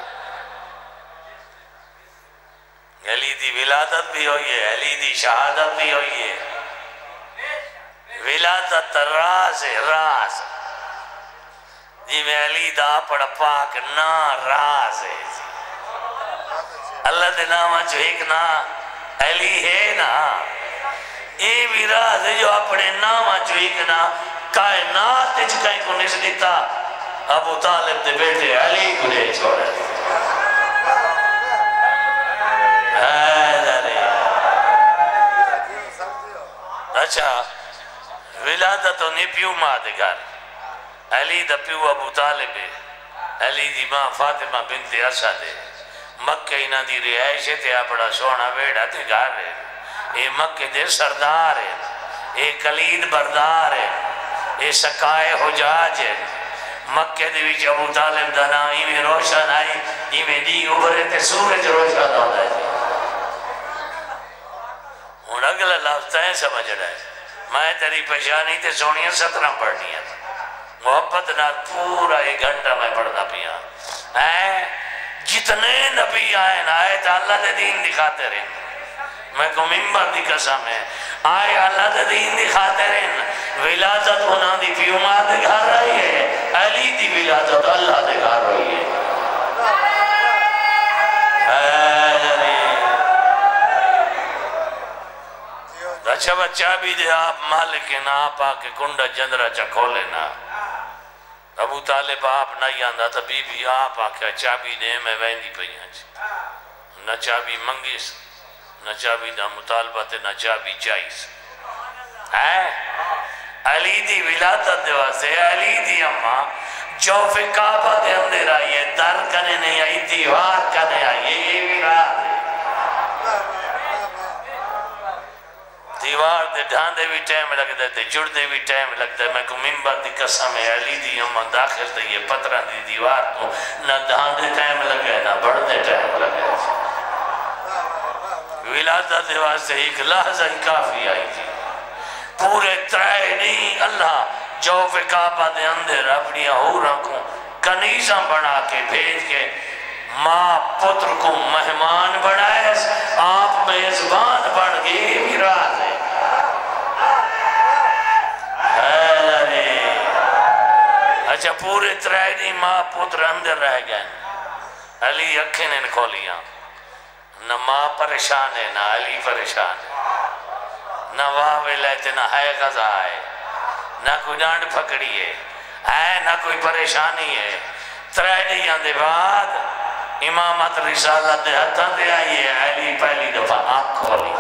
علی دی ولادت بھی ہوئی ہے علی دی شہادت بھی ہوئی ہے ولادت راز ہے راز جی میں علی دا پڑا پاک نا راز ہے اللہ دے نام جو ایک نا علی ہے نا یہ بھی راز ہے جو اپنے نام جو ایک نا کائنات تجھ کہیں کو نس دیتا ابو طالب دے بیٹے علی کو لے چھوڑے اچھا ولادت و نیپیو ماں دے گھر علی دا پیو ابو طالب ہے علی دی ماں فاطمہ بنت اسد ہے مکہ انہ دی رہائش تے اپنا سونا ویڑا تے گھر ہے اے مکہ دے سردار ہے اے کلید بردار ہے اے سکائے حجاج ہے مکہ دے وچ ابو طالب دا نام ایویں روشن آئی ایویں دی اوبرے تے سورج روشن ہوتا ہے ہون اگلا لفظ تائیں سمجھ رہا ہے میں تیری پہچانی تے سونیاں 17 پڑھنی ہے محبت نہ پورا ایک گھنٹہ میں پڑھنا پیا جتنے نبی آئے تا اللہ دے دین دکھاتے رہے میں کو ممبر دی قسم ہے آئے اللہ دے دین دکھاتے رہے ولادت ہونا دی پیوما دکھا رہی ہے علی دی ولادت اللہ دکھا رہی ہے اچھا بچہ بھی دے آپ مالک نا آپ آکے کنڈا جندرہ چا کھولے نا ابو طالب آپ نہیں آندھا تا بی بی آپ آکے چابی دے میں ویندی پہی ہیں نہ چابی منگیس نہ چابی دا مطالبت نہ چابی چائیس علی دی ولادت دے واسے علی دی اممہ جوف کعبہ دے اندر آئیے در کنے نہیں آئی دیوار کنے آئیے یہ ولاد ہے دیوار دے ڈھاندے بھی ٹائم لگ دے تے جڑ دے بھی ٹائم لگ دے میں کو ممبر دی قسم ہے علی دی اممہ داخل تے یہ پترہ دی دیوار تو نہ ڈھاندے ٹائم لگے نہ بڑھ دے ٹائم لگے ولادت دے واسطے ایک لحظہ ہی کافی آئی تھی پورے ترائے نہیں اللہ جوف کعبہ دے اندر اپنی حوراں کو کنیزاں بنا کے بھیج کے ماں پتر کو مہمان بنائے آپ میزبان بن گئے بھی راز ہے اچھا پورے ترائے نہیں ماں پتر اندر رہ گئے علی اکھیں نے کھولیاں نہ ماں پریشان ہے نہ علی پریشان ہے نہ واہ لیتے نہ ہے غزہ ہے نہ کوئی ڈانڈ پھکڑی ہے نہ کوئی پریشانی ہے ترائے نہیں آندے بعد امامت رسالت دے ہتھاں دے آئیے علی پہلی دفعہ آنکھ کھولی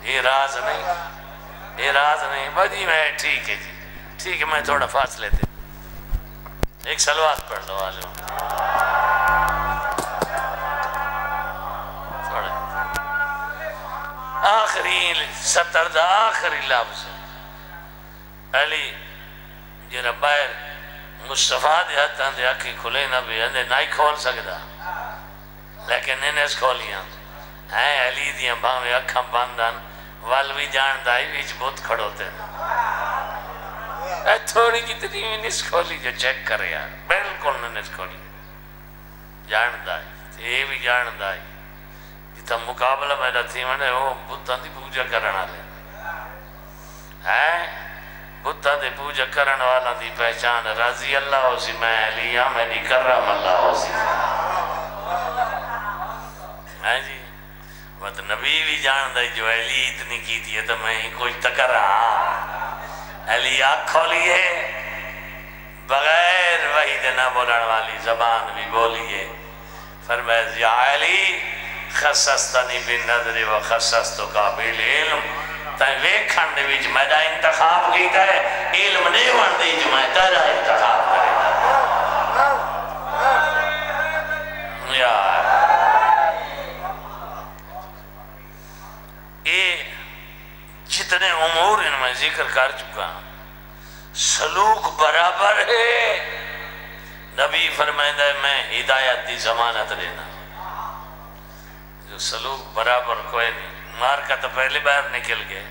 یہ راز نہیں یہ راز نہیں بجی میں ٹھیک ہے جی ٹھیک ہے میں تھوڑا فاصلے دے ایک سلوات پڑھ لو آلو تھوڑا آخری ستر دا آخری لفظ علی جنہ باہر مصطفیٰ دے ہتھاں دے آنکھی کھلے نہ بھی اندے نائی کھول سکتا لیکن انہیں کھولیاں علی دیاں باہمیں اکھاں باندھان والوی جان دائی بیچ بہت کھڑوتے ہیں تھوڑی جتنی میں نس کھولی جو چیک کرے یار بلکل نے نس کھولی جان دائی یہ بھی جان دائی جتا مقابلہ میں تھی میں نے وہ بھتاں دی پوجا کرنا لے بھتاں دی پوجا کرنا والا دی پہچان رضی اللہ ہو سی میں علیہ میں دی کرم اللہ ہو سی جی بات نبی بھی جان دائی جو علی اتنی کی تھی تو میں ہی کچھ تکر رہا علی آنکھ کھولیے بغیر وحید نہ بولن والی زبان بھی بولیے فرمائے یا علی خصصتنی بالنظر و خصصتک بالعلم تائیں ویکھن دے وچ میرا انتخاب کیتا ہے علم نہیں ون دے جو میں تیرا انتخاب کرے گا یار یہ جتنے امور ان میں ذکر کر چکا سلوک برابر ہے نبی فرمائندہ ہے میں ہدایت دی ضمانت دینا جو سلوک برابر کوئی نہیں مار کا تو پہلے باہر نکل گئے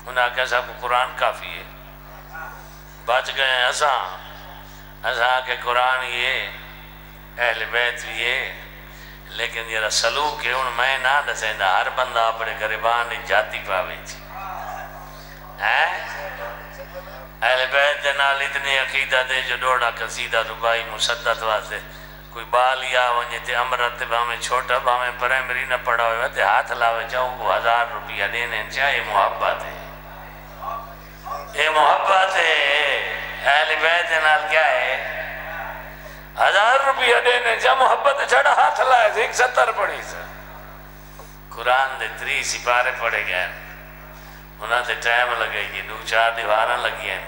انہاں کہا صاحب کو قرآن کافی ہے بچ گئے ایسا کہ قرآن یہ اہل بیت بھی ہے لیکن یہ سلوک ہے ان میں نہ دسیندہ ہر بندہ اپنے گریبان جاتی پاوے تھی اہل بیت دے نال اتنی عقیدہ دے جو ڈوڑا قصیدہ ربائی مسدت واسے کوئی بال یا ونجے تے امرت باہمیں چھوٹا باہمیں پرائمری نہ پڑھا ہوئے تے ہاتھ لاوے چاہوں کو 1000 روپیہ دینے چاہے یہ محبت ہے یہ محبت ہے اہل بیت دے نال کیا ہے 1000 روپیہ دینے چاہے محبت چھڑا ہاتھ لائے تھے 170 پڑھی سے قرآن دے 3 سپارے پڑھے گئے انہاں تے ٹائم لگے گی 2-4 دیواراں لگی ہیں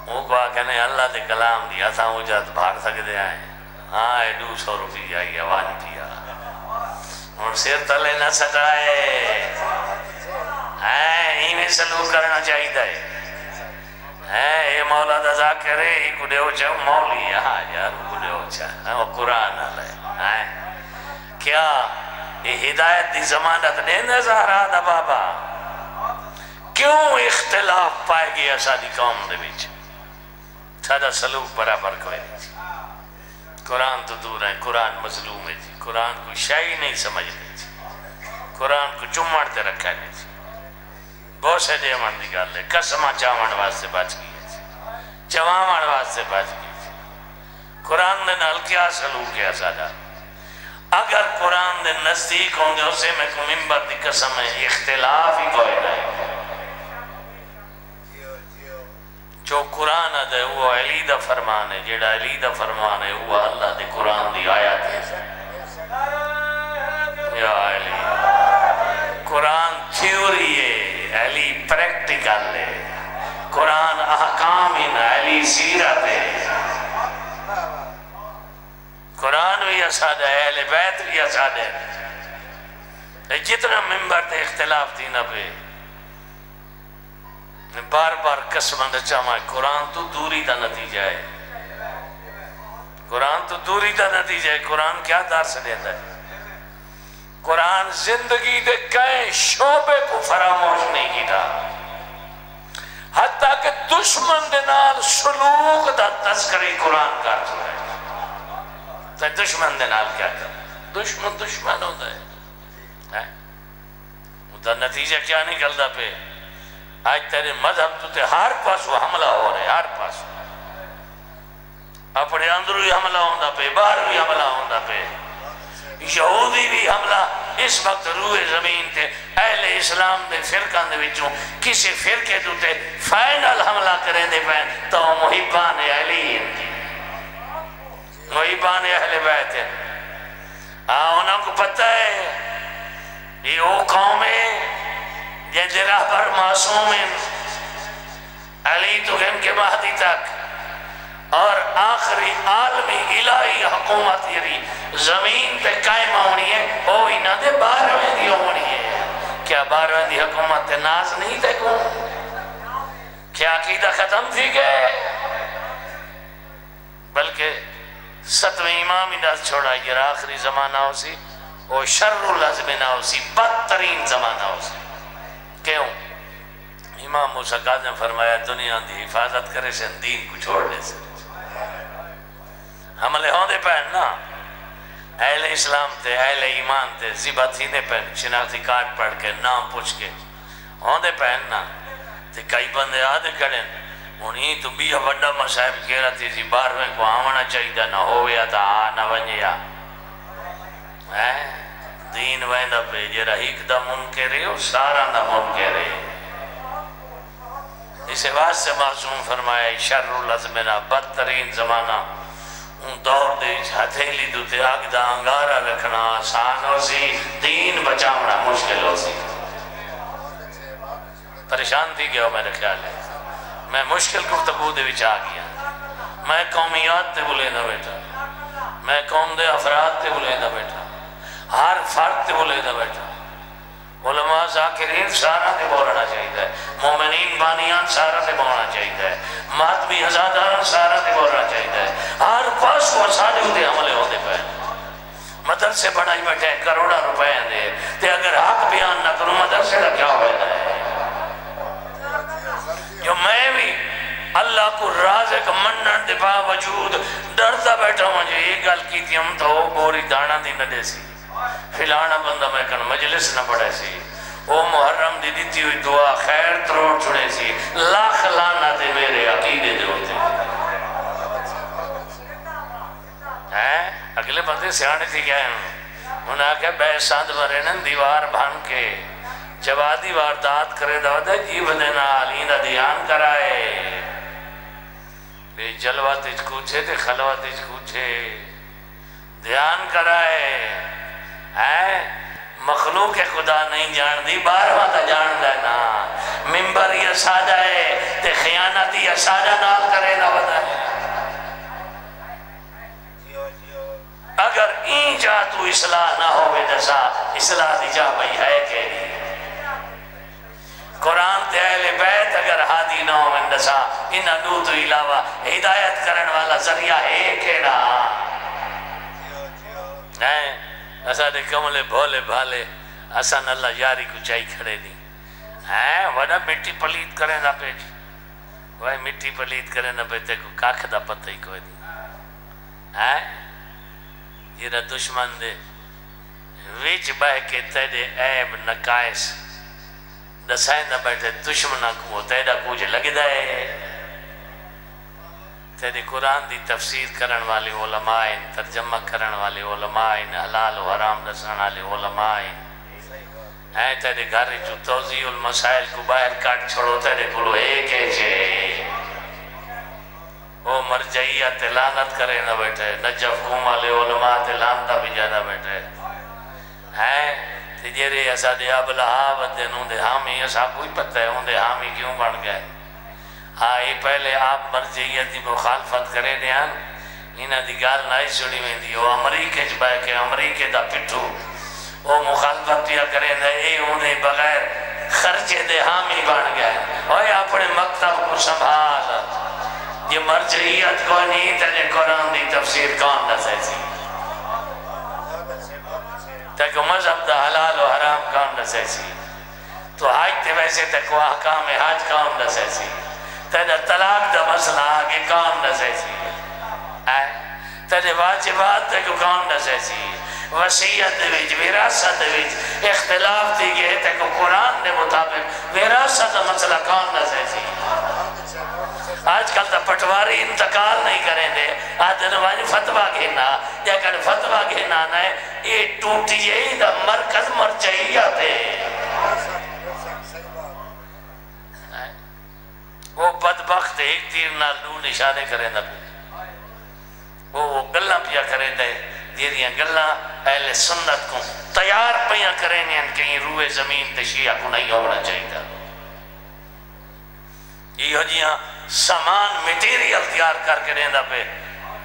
وہ کو آکھنے اللہ دے کلام دیا تھا وہ جات بھاگ سکتے آئیں ہاں 200 روپیہ یا 1 روپیہ اور سیر تلے نہ سٹائے انہیں سلوک کرنا چاہیے تھا یہ مولا دا ذاکر ہے یہ کڑے ہو چاہو مولی ہاں یار کڑے ہو چاہو وہ قرآن ہے کیا یہ ہدایت دی ضمانت نہیں نظر آدھا بابا کیوں اختلاف پائے گیا سادی قوم دے بیچ سادہ سلوک برابر کوئی نہیں قرآن تو دور ہے قرآن مظلوم ہے جی قرآن کو شاہی نہیں سمجھ لی جی قرآن کو چمڑتے رکھا نہیں جی بہت سے دے من دی گا لے قسمہ چاوان واسطے بچ گئی ہے جی چوامان واسطے بچ گئی جی قرآن دے نال کیا سلوک ہے سادہ اگر قرآن دے نزدیک ہوں گے اسے میں کو ممبر دی قسم ہے اختلاف ہی کوئی نہیں جو قرآن ہے وہ علی دا فرمان ہے جیڑا علی دا فرمان ہے وہ اللہ دے قرآن دی آیات ہے یا علی قرآن تھیوری ہے علی پریکٹیکل ہے قرآن احکام ہے علی سیرت ہے قرآن بھی اساد ہے اہل بیت بھی اساد ہے جتنا ممبر تے اختلاف تھی نہ پہ بار بار قسمہ رچا مائے قرآن تو دوری دا نتیجہ ہے قرآن تو دوری دا نتیجہ ہے قرآن کیا درس دیتا ہے قرآن زندگی دے کئے شعبے کو فراموش نہیں کیتا حتیٰ کہ دشمن دے نال سلوک دا تذکری قرآن کر چکا ہے تو دشمن دے نال کیا کر دشمن ہوتا ہے وہ دا نتیجہ کیا نکلتا پہ آج تیرے مذہب تو تے ہر پاس وہ حملہ ہو رہے ہر پاس اپنے اندروی حملہ ہوندہ پہ باہروی حملہ ہوندہ پہ یہودی بھی حملہ اس وقت روح زمین تے اہل اسلام دے فرقان دے وچوں کسی فرقے تو تے فائنل حملہ کریں دے پہن تو محبان علی محبان اہل بیت ہیں انہوں کو پتہ ہے یہ وہ قوم ہے یہ راہ پر معصوم ہیں علی تو ان کے مہدی تک اور آخری عالمی الہی حکومت یری زمین پہ قائم ہونی ہے وہ انہاں دے 12ویں دی ہونی ہے کیا 12ویں دی حکومت ناز نہیں تھے کو کیا عقیدہ ختم تھی گئے بلکہ 7ویں امام انداز چھوڑا یہ آخری زمانہ ہو سی اور شر الازمنہ ہو سی بدترین زمانہ ہو سی کیوں امام موسیٰ قاضی نے فرمایا دنیا دی حفاظت کرے سے دین کو چھوڑ دے سے حملے ہوں دے پہن نا اہل اسلام تے اہل ایمان تے زیبہ تھی دے پہن شناختی کارڈ پڑھ کے نام پوچھ کے ہوں دے پہن نا تے کئی بندے آدھے کڑیں انہیں تو بھی بڑا مسائب کہہ رہا تھی زی 12ویں کو آمنا چاہیے نہ ہویا تا نہ ونجیا دین ویندہ پہ جرہ ایک دا منکر ہے اور سارا دا منکر ہے اسے واسطے معصوم فرمایا شر الازمنہ بدترین زمانہ ان دور دے ہتھیلی دوتے آگ دا انگارہ رکھنا آسان ہو سی، دین بچاونا مشکل ہو سی۔ پریشان تھی گیا ہو میرے خیال ہے، میں مشکل گفتگو دے وچ آ گیا، میں قومیات تے بولے نہ بیٹھا، میں قوم دے افراد تے بولے نہ بیٹھا، ہر فرد تے بولے نہ بیٹھا، علماء ذاکرین سارا تے بولنا چاہیے، مومنین بانیان سارا تے بولنا چاہیے، ماتمی ہزاداران سارا تے بولنا چاہیے، ہر پاس کو سارے ہوتے عملے ہوتے پہ مدرسے بڑھائی بیٹھے کروڑا روپے دے تے اگر حق بیان نہ کروں مدرسے کا کیا ہوئے ہے؟ جو میں بھی اللہ کو رازق منن دے باوجود ڈرتا بیٹھا ہوں جو یہ گل کی تھی ہم تو بوری دانا دی نہ دے سی فلانا بندہ میں کن مجلس نہ پڑھے سی او محرم دی دیتی ہوئی دعا خیر تروڑ چھڑے سی لاکھ لانا دے میرے عقیدے دے ہوتے ہیں اگلے بندے سیانے تھی کیا ہیں انہوں نے کہا بے ساند مرینن دیوار بھان کے جوادی واردات کرے دادا جیب دینا آلینہ دیان کرائے بے جلوہ تجھ کوچھے تے خلوہ تجھ کوچھے دیان کرائے مخلوق خدا نہیں جان دی بارہاں تا جان دینا ممبر یا سادہ ہے تے خیانتی یا سادہ نال کرے نہ ودا ہے اگر این جا تو اصلاح نہ ہوئے دسا اصلاح دی جا بھئی ہے کہ نہیں قرآن تے اہل بیت اگر ہادی نہ ہوئے دسا انہا دو تو علاوہ ہدایت کرن والا ذریعہ ہے کیڑا نہیں اسا دے کملے بھولے بھالے اسان اللہ یاری کو چاہی کھڑے دی وڈا مٹی پلیت کرے نہ پہ جی وہ مٹی پلیت کرے نہ پہ تے کو کاکھ دا پتہ ہی کوئی دی یہ دشمن دے ویچ بہ کے تیرے عیب نقائص دسائیں نہ بیٹھے دشمنہ کو تیرا کچھ لگ دائے تیری قرآن دی تفسیر کرن والے علماء ترجمہ کرن والے علماء حلال و حرام دسان والے علماء تیرے گھر جو توضیح المسائل کو باہر کاٹ چھوڑو تیرے کلو ایک ایچے وہ مرجعیہ تلانت کرے نہ بیٹھے نجف قوم والے علماء تلانتہ بھی جانا بیٹھے تجھے ایسا دے اب لہاوت دے نوں دے حامی ایسا کوئی پتہ ہے ان دے حامی کیوں بڑھ گئے یہ پہلے آپ مرجعیت دی مخالفت کرے دیان انہا دی گال نائی سڑی میں دی وہ امریکہ جبا کے امریکہ دا پٹھو وہ مخالفت دیا کرے دے اے انہیں بغیر خرچے دے حامی بڑھ گئے اور اپنے مکتب کو سنبھال یہ مرجعیت کو نہیں تجھے قرآن دی تفسیر کون دسے سی تاکہ مذہب دا حلال و حرام کون دسے سی تو حاج تے ویسے تک وہ احکام حاج کون دسے سی تیرے طلاق دا مسئلہ آگے کون دسے سی تیرے واجبات تے کو کون دسے سی وسیعت دے ویج وراثت دے ویج اختلاف دی گئے تے کو قرآن دے مطابق وراثت دا مسئلہ کون دسے سی آج کل تا پٹواری انتقال نہیں کریں دے آج دنواجی فتوہ گھینا یا کہ فتوہ گھینا نہ یہ ٹوٹی ہے دا مرکز مرجعیت ہے وہ بدبخت ایک تیر نہ دو نشانے کریں نہ پہ وہ گلہ پیا کریں دے دیریاں گلہ اہل سنت کو تیار پیا کریں دے کہیں روح زمین تے شیعہ کو نہیں ہونا چاہیے یہ ہو جیاں سامان میٹیریل تیار کر کے رہندا پہ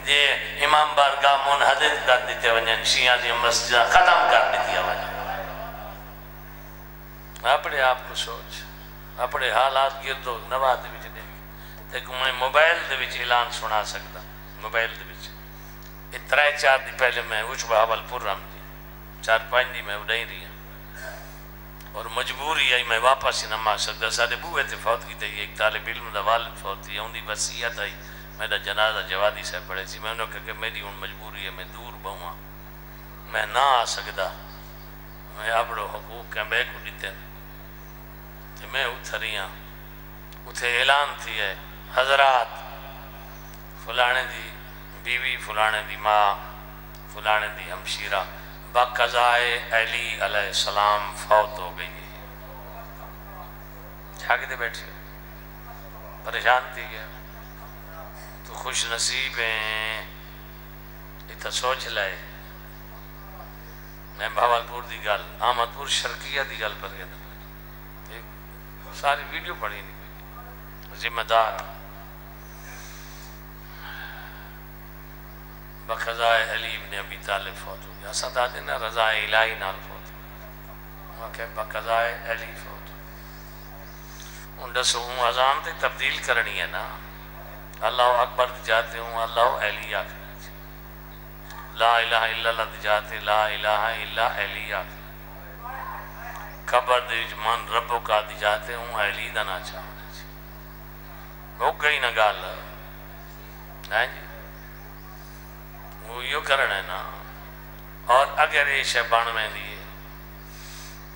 یہ امام بارگاہ منحدد کر دیتے ونجن شیعہ دی مسجدہ ختم کر دیتی ونجن اپنے آپ کو سوچ اپنے حالات گردو نواہ دے وچ دے تک میں موبائل دے وچ اعلان سنا سکتا موبائل دے وچ اترائے 4 دی پہلے میں اوچ بہاول پورم دی 4-5 دی میں اڑائی رہی ہوں اور مجبوری آئی میں واپس ہی نہ آ سکتا سارے بوئے تھے فوت کی تھی ایک طالب علم دا والد فوت تھی ان دی وصیت آئی میرا جنازہ جوادی سے پڑھے سی میں انہوں نے کہا کہ میری ان مجبوری ہے میں دور بہواں میں نہ آ سکتا میں اپڑو حقوق کے بے کو دیتے تو میں اتھریاں اتھے اعلان تھی ہے حضرات فلانے دی بیوی فلانے دی ماں فلانے دی ہمشیرہ بقضائے علی علیہ السلام فوت ہو گئی ہے جھاگتے بیٹھے پریشان تھی گیا تو خوش نصیب ہیں اتنا سوچ لائے میں بھاولپور دی گل احمدپور شرقیہ دی گل پر گیا ساری ویڈیو پڑھی نہیں ذمہ دار بقضائے علی بن ابی طالب فوت ہو گیا اسا دادے نا رضا الہی نال فوت ہو کہ بقضائے علی فوت ہو ان دسو ہوں اذان تے تبدیل کرنی ہے نا اللہ اکبر جاتے ہوں اللہ علی آخر لا الہ الا اللہ دی جاتے لا الہ الا علی آخر قبر دیج من ربو کا دی جاتے ہوں علی دا نا چاہنے ہو گئی نا گال نہیں جی وہ یوں کرنا ہے نا اور اگر یہ شے بن میں دیئے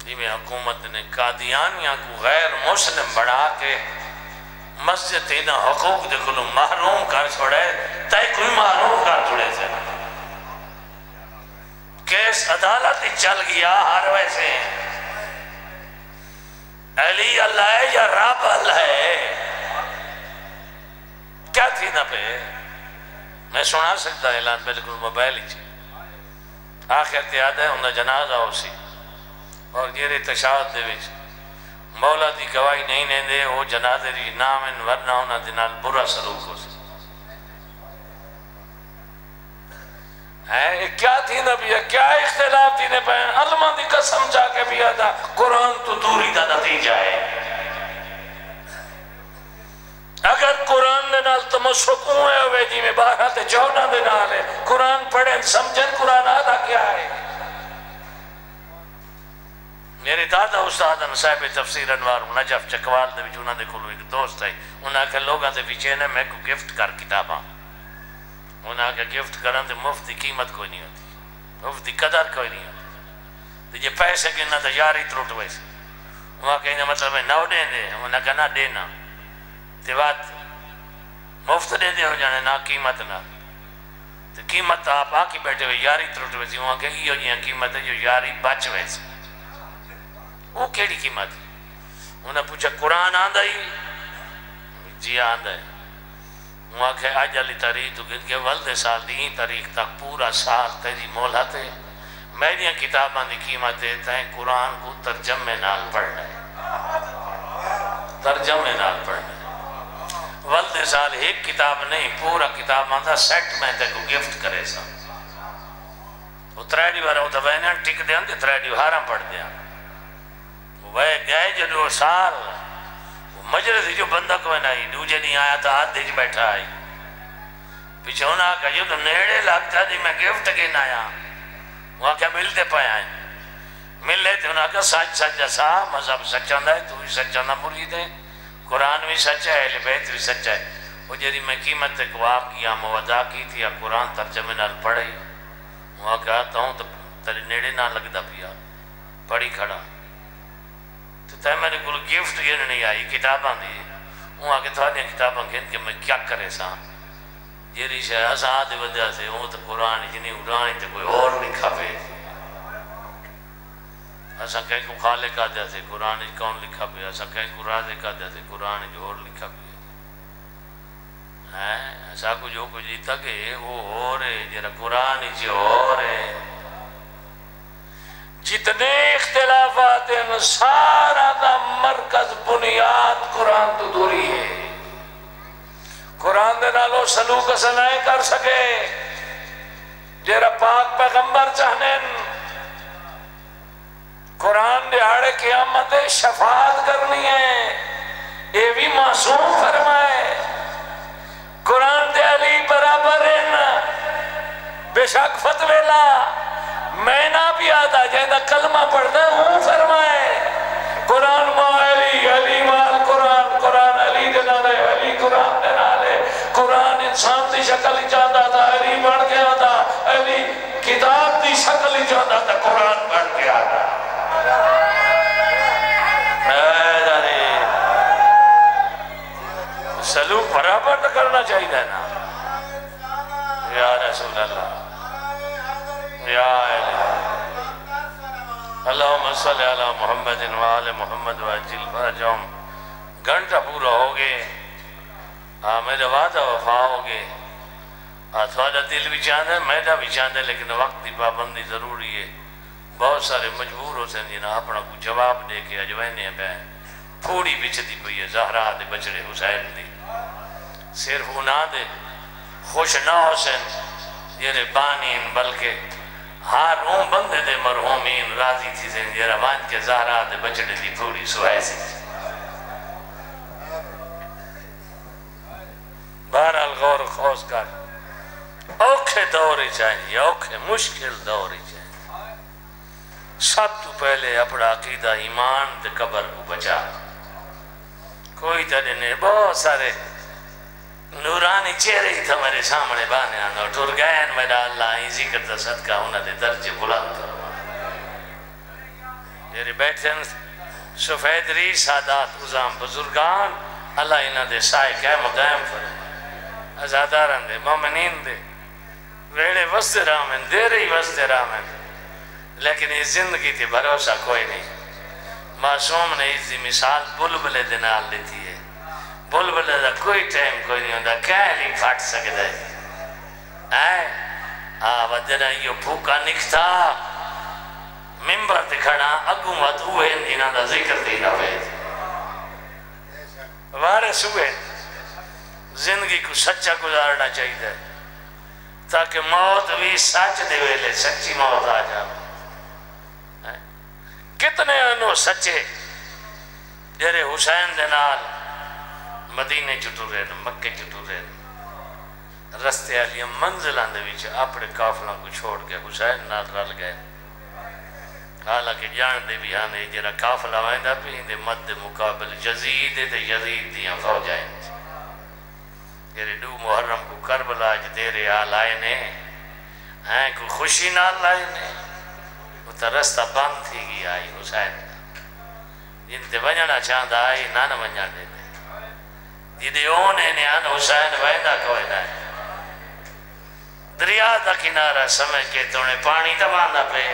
جی میں حکومت نے قادیانیاں کو غیر مسلم بڑھا کے مسجد اینا حقوق دے کلو محروم کر چھوڑے تے کوئی محروم کر چھوڑے سے کیس عدالت چل گیا ہر ویسے علی اللہ ہے یا رب اللہ ہے کیا تھی نا پہ میں سنا سکتا اعلان بالکل موبائل ہی چی آخر تیاد ہے انہا جنازہ ہو سی اور جیرے تشاہد دے ویچ مولا دی گواہی نہیں لیں دے وہ جنازے دی نام ان ورنہ انہا دنال برا سلوک ہو سی کیا تھی نبی ہے کیا اختلاف تھی نے پہن علمہ دی قسم جا کے بھی آدھا قرآن تو دوری دا نتیجہ ہے اگر قرآن نے نال تمسک ہوئے ہوئے جی میں بارہ تے چونا دے نال ہے قرآن پڑھیں سمجھیں قرآن آدھا کیا ہے میرے دادا استاد صاحب تفسیر انوار نجف چکوال دے بھی چونہ دے کھولو ایک دوست ہے انہاں کے لوگاں دے پیچھے نے میں کو گفٹ کر کتاباں انہاں کے گفٹ کرن دے مفت دی قیمت کوئی نہیں ہوتی مفت دی قدر کوئی نہیں ہوتی تو یہ پیسے کے نہ تو یاری تروٹ ویسے وہاں کہیں مطلب ہے نو دیں دے انہاں کا نہ دینا تے بات مفت دے دے ہو جانے نہ قیمت نہ تو قیمت آپ آکی بیٹھے ہوئے یاری تروٹ ویسے وہاں کہ یہ جیاں قیمت ہے جو یاری بچ ویسے وہ کیڑی قیمت انہیں پوچھا قرآن آندہ ہی جی آندہ ہے وہاں کہ آج علی تاریخ تو گن کے ولد سال دی تاریخ تک پورا سال تیری مولا تے میری کتاباں دی قیمت ہے تین قرآن کو ترجمے نال پڑھنا ہے ترجمے نال پڑھنا ہے ولد سال ایک کتاب نہیں پورا کتاب آندہ سیٹ میں تے کو گفٹ کرے سا وہ تریڈی بارا ہوتا وینا ٹک دے اندے تریڈی ہارم پڑھ دیا وہ گئے جو دو سال مجلس جو بندہ کوئی نہیں دوجہ نہیں آیا تو ہاتھ دیج بیٹھا آئی پیچھے انہاں کہا جو تو نیڑے لگتا دی میں گفٹ کے نہ آیا وہاں کیا ملتے پائے آئیں مل لیتے انہاں کہا سچ سچ جیسا مذہب سچ آندہ ہے تو بھی سچ آندہ مرید ہے قرآن بھی سچ ہے اہل بیت بھی سچ ہے وہ جیری میں قیمت کو آپ کی آم ودا کی تھی یا قرآن ترجمے نال پڑھئی وہاں کہتا ہوں تو تیرے نیڑے نہ لگتا پیا پڑھی کھڑا تو تے میں نے کل گفٹ گن نہیں آئی کتاباں دی وہاں کے تھوڑی کتاباں گن کے میں کیا کرے سا جیری شاہ اساں دے وجہ سے وہ تو قرآن جنہیں اڑانی تو کوئی اور لکھا پہ اساں کہیں کو خالق آ جاتے قرآن کون لکھا پہ اساں کہیں کو رازق آ جاتے قرآن جو اور لکھا پہ ایسا کو جو کچھ جیتا کہ وہ ہو رہے جرا قرآن جو ہو رہے جتنے اختلافات ہیں سارا دا مرکز بنیاد قرآن تو دوری ہے قرآن دے نالو سلوک سنائے کر سکے جیرا پاک پیغمبر چاہنے قرآن دیہاڑے قیامت شفاعت کرنی ہے یہ بھی معصوم فرمائے قرآن دے علی برابر ہیں بے شک فتویلا میں نہ بھی آدھا جہاں کلمہ پڑھتا ہوں فرمائے قرآن ماں علی علی مال قرآن قرآن علی دے نالے علی قرآن دے نالے قرآن انسان دی شکل ہی چاہتا تھا علی بڑھ کے آدھا علی کتاب دی شکل ہی چاہتا تھا قرآن بڑھ کے آدھا سلوک برابر کرنا چاہیے نا یا رسول اللہ یا اللہم صلی علی محمد وآل محمد وعجل فرجہم گھنٹہ پورا ہو گئے میرے وعدہ وفا ہو گئے تھوڑا دل بھی چاہتا ہے میڈا بھی چاہتا ہے لیکن وقت کی پابندی ضروری ہے بہت سارے مجبور ہو سن جنہاں اپنا کوئی جواب دے کے اجوینے پہ تھوڑی بچتی پئی ہے زہرا دے بچڑے حسین دی صرف انہاں دے خوش نہ ہو سن جیرے بانین بلکہ ہر اون بندے دے مرحومین راضی تھی سن جیرہ وان کے زہرا دے بچڑے دی تھوڑی سوائے سی بہرحال غور و خوص کر اوکھے دوری چاہیے اوکھے مشکل دوری چاہیے سب تو پہلے اپنا عقیدہ ایمان تے قبر کو بچا کوئی تڑے نے بہت سارے نورانی چہرے ہی تھا میرے سامنے بانے آنا ٹور گئے میرا اللہ ہی ذکر دا صدقہ انہاں دے درجے بلند کروا جیرے بیٹھن سفید ری سادات عظام بزرگان اللہ انہاں دے سائے قائم و قائم فرمائے ازاداران دے مومنین دے ویڑے وسط رامن دے رہی وسط رامن لیکن یہ زندگی تھی بھروسہ کوئی نہیں معصوم نے اس دی مثال بلبلے دنال لیتی ہے بلبلے دا کوئی ٹائم کوئی نہیں ہوتا کہلی پھاٹ سکتا ہے ودنا یہ پھوکا نکھتا ممبر دکھڑا اگوں وقت ہوئے انہاں دا ذکر دینا ہوئے وارث ہوئے زندگی کو سچا گزارنا چاہیے تاکہ موت بھی سچ دے ویلے سچی موت آ جائے کتنے انہوں سچے جیرے حسین دے نال مدینے چٹو رہے مکے چٹو رہے رستے علیہ منزلان دے ویچے اپنے کافلوں کو چھوڑ کے حسین نال رل گئے حالانکہ جان دے بھی آنے جیرا کافلہ وائندہ بھی ہندے مد مقابل یزید دے یزید دیاں فوجائیں جیرے دو محرم کو کربلا جو دیرے آل آئے نے کو خوشی نال لائے نے وہ تا رستہ بند تھی گی آئی حسین جن تے ونجنا چاندہ آئی نانا ونجنا دے دے جدے اونے نے آن حسین ویدہ کوئی نہ دریا دا کنارہ سمجھ کے تو نے پانی دبانا پہ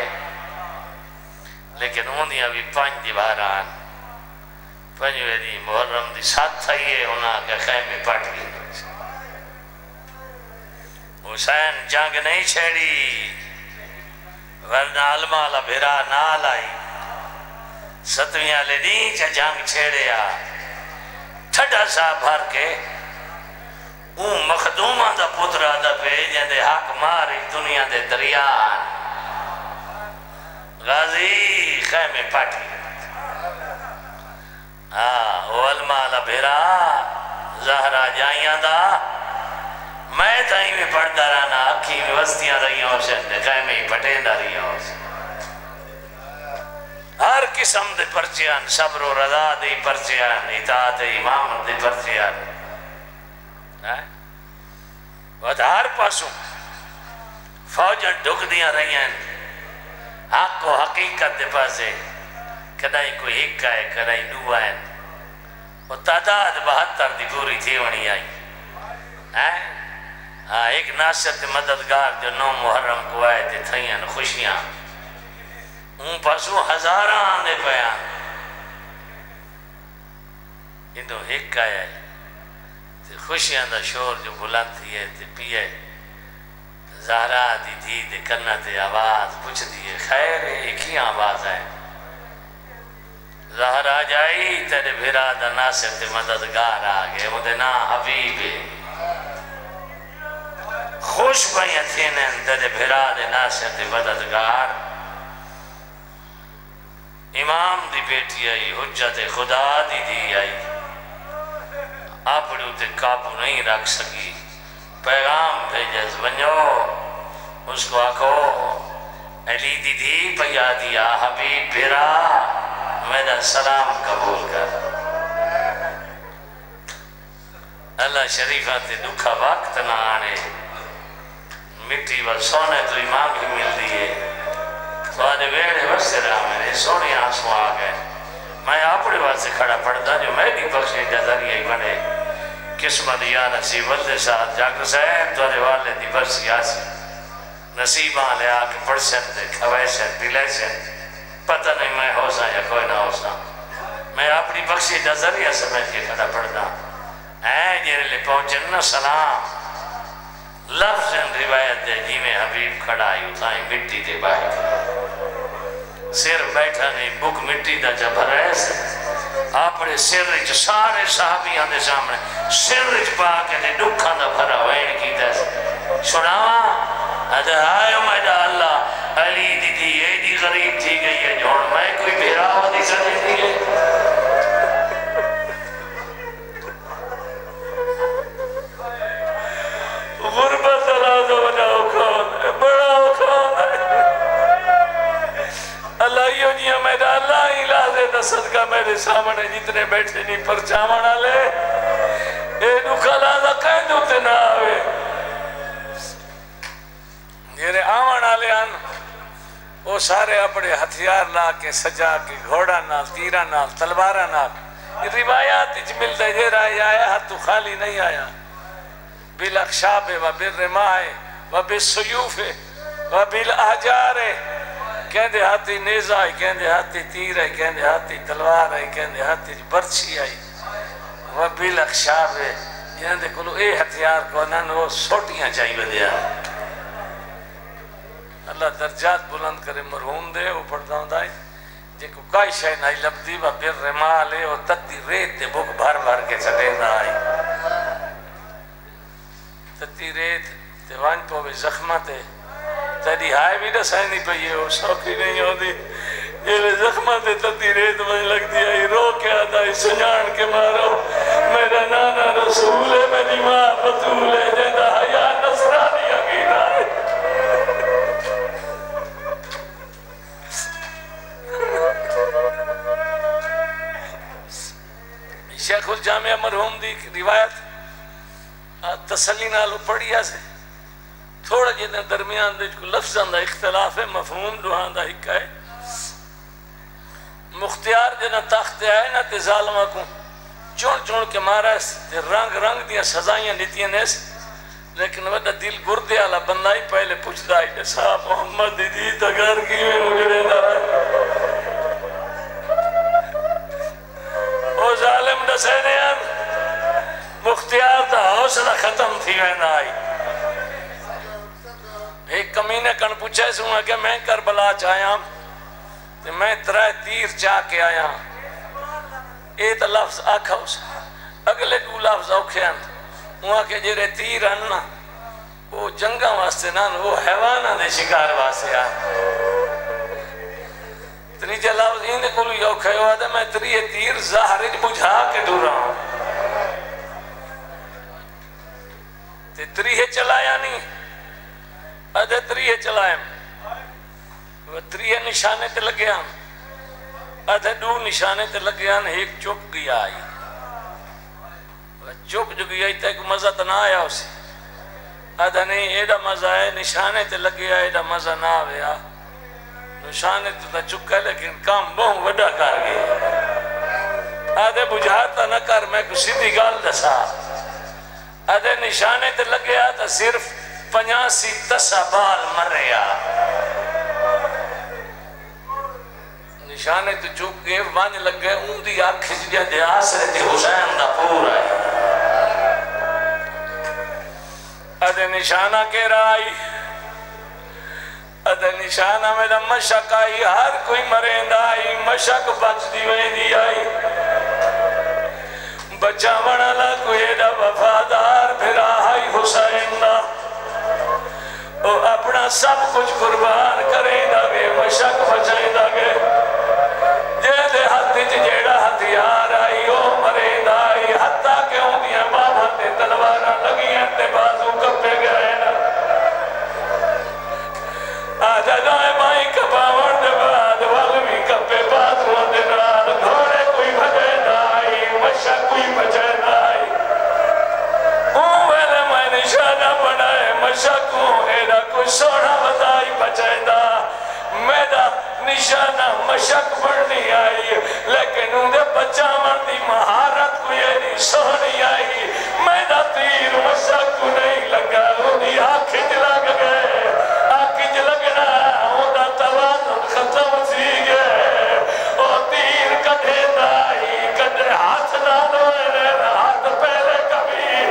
لیکن اندیاں بھی پانچ دیواران پنجوے دی محرم دی ساتھ تھائیے انہاں کے خیمے پاٹ گئی حسین جنگ نہیں چھیڑی ورنہ علماء بھرا نال آئی ستویاں لے نیچہ جنگ چھیڑیا ٹھڑا سا بھر کے اون مخدومہ دا پترہ دا پہ جندے حق ماری دنیا دے دریان غازی خیمے پاٹی او علماء بھرا زہرہ جائیاں دا میں تائیں میں پڑھتا رہنا اکھی میں وستیاں رہی ہوں سے نکائے میں ہی پٹیندہ رہی ہوں سے ہر قسم دے پرچیان صبر و رضا دے پرچیان اطاعت امام دے پرچیان وہ ہر پاسوں فوجن ڈھک دیاں رہی ہیں حق و حقیقت دے پاسے کدائی کوئی ایک آئے کدائی دو آئے وہ تعداد 72 دی پوری تھی ہونی آئی ایک ناصرت مددگار جو 9 محرم کو آئے تھے تھائیں خوشیاں ان پاسوں ہزاراں آنے پیاں انہوں ایک آیا ہے خوشیاں دا شور جو بلند تھی ہے پیئے زہرا دی دی دے کرنا تے آواز پوچھ دیئے خیر ایک ہی آواز ہے زہرا جائی تیرے بھرا دا ناصرت مددگار آگے مدے نا حبیب خوش بھائیاں تھینن تیرے بھرا دے ناصرت مددگار امام دی بیٹی آئی حجت خدا دی آئی اپنے تے قابو نہیں رکھ سکی پیغام بھیجز ونجو اس کو آکھو علی دی پیا دیا حبیب بھرا میرا سلام قبول کر اللہ شریفہ تے دکھا وقت نہ آنے مٹی و سونے تو امام بھی مل دیئے تو آدھے ویڑے وستے رہا میں نے سونے آنسوں آگئے میں اپنے بات سے کھڑا پڑتا جو میں بھی بخشے جذریہ ہی بنے قسمت یا نصیب والدے ساتھ جاکر صاحب تو آدھے والے دی برسی آسی نصیبان لے آکے پڑسن دے کھویسن پلیسن پتہ نہیں میں ہو سا یا کوئی نہ ہو سا میں اپنی بخشی جذریہ سمجھ کے کھڑا پڑتا اے جیرے لے پہنچن نا سلام لفظ روایت ہے جی میں حبیب کھڑا ہے اتائیں مٹی دے باہر سر بیٹھا نہیں بک مٹی دا جب رہے سے اپنے سر رچ سارے صحابیاں دے سامنے سر رچ پا کے دے دکھاں دا بھرا وین کی دے سناوا ادھا آئے میڈا اللہ علی دی ایڈی غریب تھی گئی ہے جون میں کوئی بھیرا ہو دی سنے دی ہے غربت اللہ دو بجاؤ کھون ہے بڑا کھون ہے اللہ ہی ہو جیاں میڈا اللہ ہی لازے دا صدقہ میرے سامنے جتنے بیٹھے نہیں پرچامنا لے اے نکھا لازہ کہیں دوتے نہ آوے جیرے آمان آلے آن وہ سارے اپنے ہتھیار لا کے سجا کے گھوڑا نال تیرہ نال تلوارہ نال یہ روایات اچھ ملتا ہے جیرہ آیا ہاتھ تو خالی نہیں آیا بالاخشاب و بالرماح و بالسیوف و بالاحجار کہندے ہاتھی نیزہ ہے کہندے ہاتھی تیر ہے کہندے ہاتھی تلوار ہے کہندے ہاتھی برچی ہے و بالاخشاب جہاں کلو اے ہتھیار کو انہوں وہ سوٹیاں چاہیے دیا اللہ درجات بلند کرے مرحوم دے وہ پڑھتا ہوں دائی جے کو کائی شاہ نہیں لبدی و بالرماح لے وہ تتی ریت دے بک بھر بھر کے چلے نہ آئی تتی ریت دیوان پو بھی زخمہ تے تیری ہائے بھی رسائی نہیں پہیے وہ شوقی نہیں ہو دی یہ لے زخمہ تے تتی ریت میں لگ دیا ہی رو کے آدھائی سنجان کے مارو میرا نانا رسول ہے میری ماں بطول ہے جیدہ حیاء نصرانی عقیدہ ہے شیخ الجامعہ مرحوم دی روایت تسلی نالو پڑھیا سے تھوڑا جنہیں درمیان دے کو لفظاں دا اختلاف ہے مفہوم دوہاں دا ہکا ہے مختیار جنہیں تخت آئے نا تے ظالمہ کو چون چون کے مارا ہے رنگ رنگ دیا سزائیاں نیتیاں نیس لیکن وہ دل گردے آلا بندائی پہلے پوچھ دائی کہ صاحب محمد دی تگر کی میں مجھے نہ رہا او ظالم دسینیان مختیار تا حوصلہ ختم تھی وین آئی ایک کمینے کن پوچھے سوں کہ میں کربلا چاہیا تو میں ترائے تیر چاہ کے آیا ایت لفظ آکھا اس اگلے دو لفظ اوکھے اند وہاں کے جیرے تیر اننا وہ جنگا واسطے نا وہ حیوانہ دے شکار واسطے آن تریجہ لفظ اندے کلو یو کھئے ہوا دے میں تریے تیر ظاہرج بجھا کے دور رہا ہوں تے تریے چلایا نہیں ادھے تریے چلائیں وہ تریے نشانے تے لگے ہم ادھے دو نشانے تے لگے ہم ایک چوک گیا آئی وہ چوک جو گیا تے ایک مزہ تا نہ آیا اسے ادھے نہیں ایڈا مزہ ہے نشانے تے لگے آئے ایڈا مزہ نہ آیا نشانے تو چکا لیکن کام بہت وڈا کر گئے آدھے بجھاتا نہ کر میں کچھ سیدھی گال دسا آدھے نشانے تے لگے آتا صرف 85 تسا بال مر رہا نشانے تو چک گئے وانج لگ گئے ان دی آنکھ جدیا دے آسرے تے حسین دا پورا ہے آدھے نشانہ کے رائی ادھے نشانہ میں دا مشک آئی ہر کوئی مرین آئی مشک بچ دیویں دی آئی بچہ منالا کوئی ایڈا وفادار پھر آئی حسین دا وہ اپنا سب کچھ قربان کریں دا گے مشک بچائیں دا گے جیدے ہاتھ جیڑا ہتھیار آئی او مرین آئی حتیٰ کہ ہوں دیا بابا تے تلوارہ لگی ہیں تے بازو کپے گئے نا آجا جائے مائی کپاور دے بعد والوی کپے بازو دے نال گھوڑے کوئی بھجے نائی مشک کوئی بھجے نائی ہوں ویلے میں نشانہ بنائے مشک ہوں ایڈا کوئی سوڑا بتائی بچے دا میڈا نشانہ مشک بڑھنی آئی لیکن ہوں دے بچہ مردی مہارت کوئی ایڈی سونی آئی میڈا تیر مشک کو نہیں لگا ہوں دی آنکھیں لگ گئے آنکھیں لگنا ہوں دا توازن ختم سی گئے او تیر کدھے دائی کدھے ہاتھ نہ دوئے ہاتھ پہلے کبھی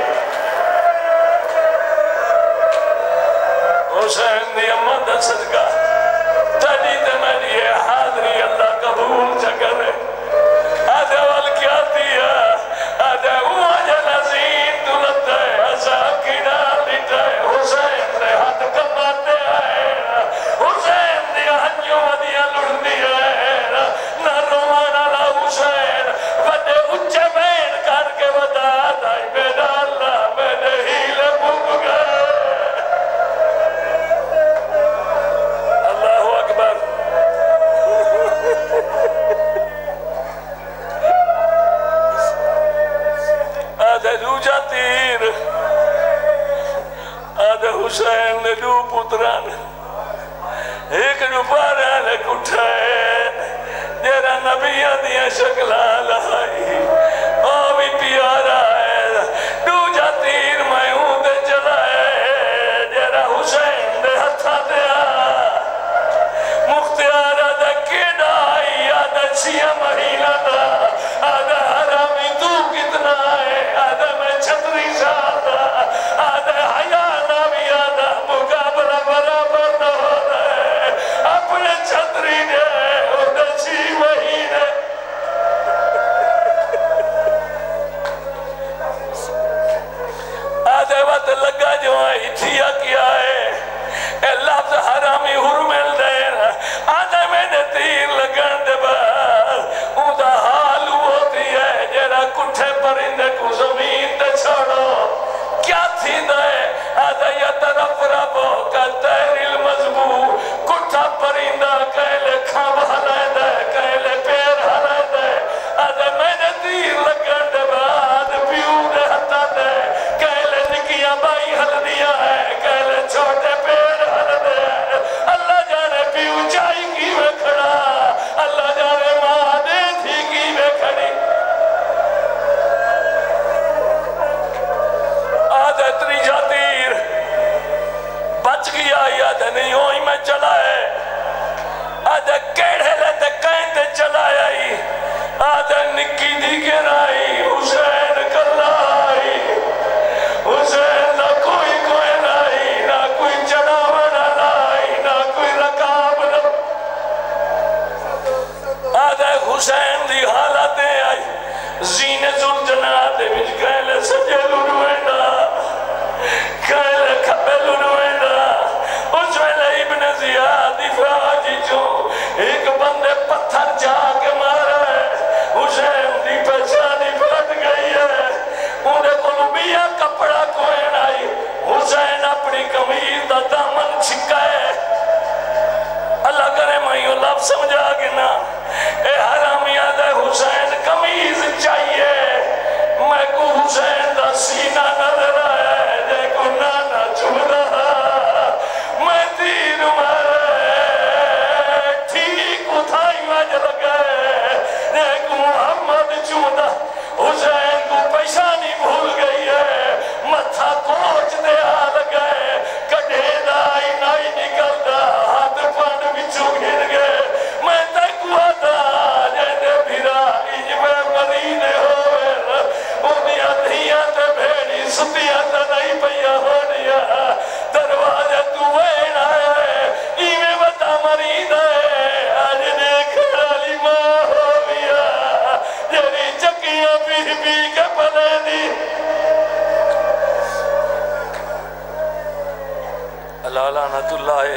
لعنت اللہ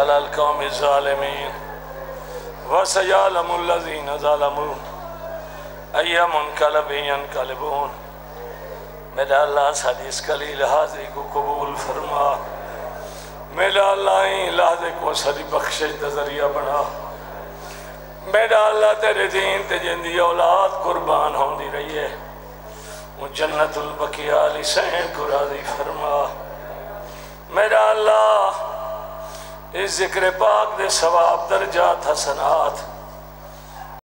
علی القوم الظالمین وسیعلم الذین ظلموا ای منقلب ینقلبون۔ میرا اللہ ساری اس قلیل حاضری کو قبول فرما، میرا اللہ ہی لحظے کو ساری بخشش دا ذریعہ بنا، میرا اللہ تیرے دین تے جندی اولاد قربان ہوں دی رہی ہے، وہ جنت البقیع علی سین کو راضی فرما۔ میرا اللہ اس ذکر پاک دے ثواب درجات حسنات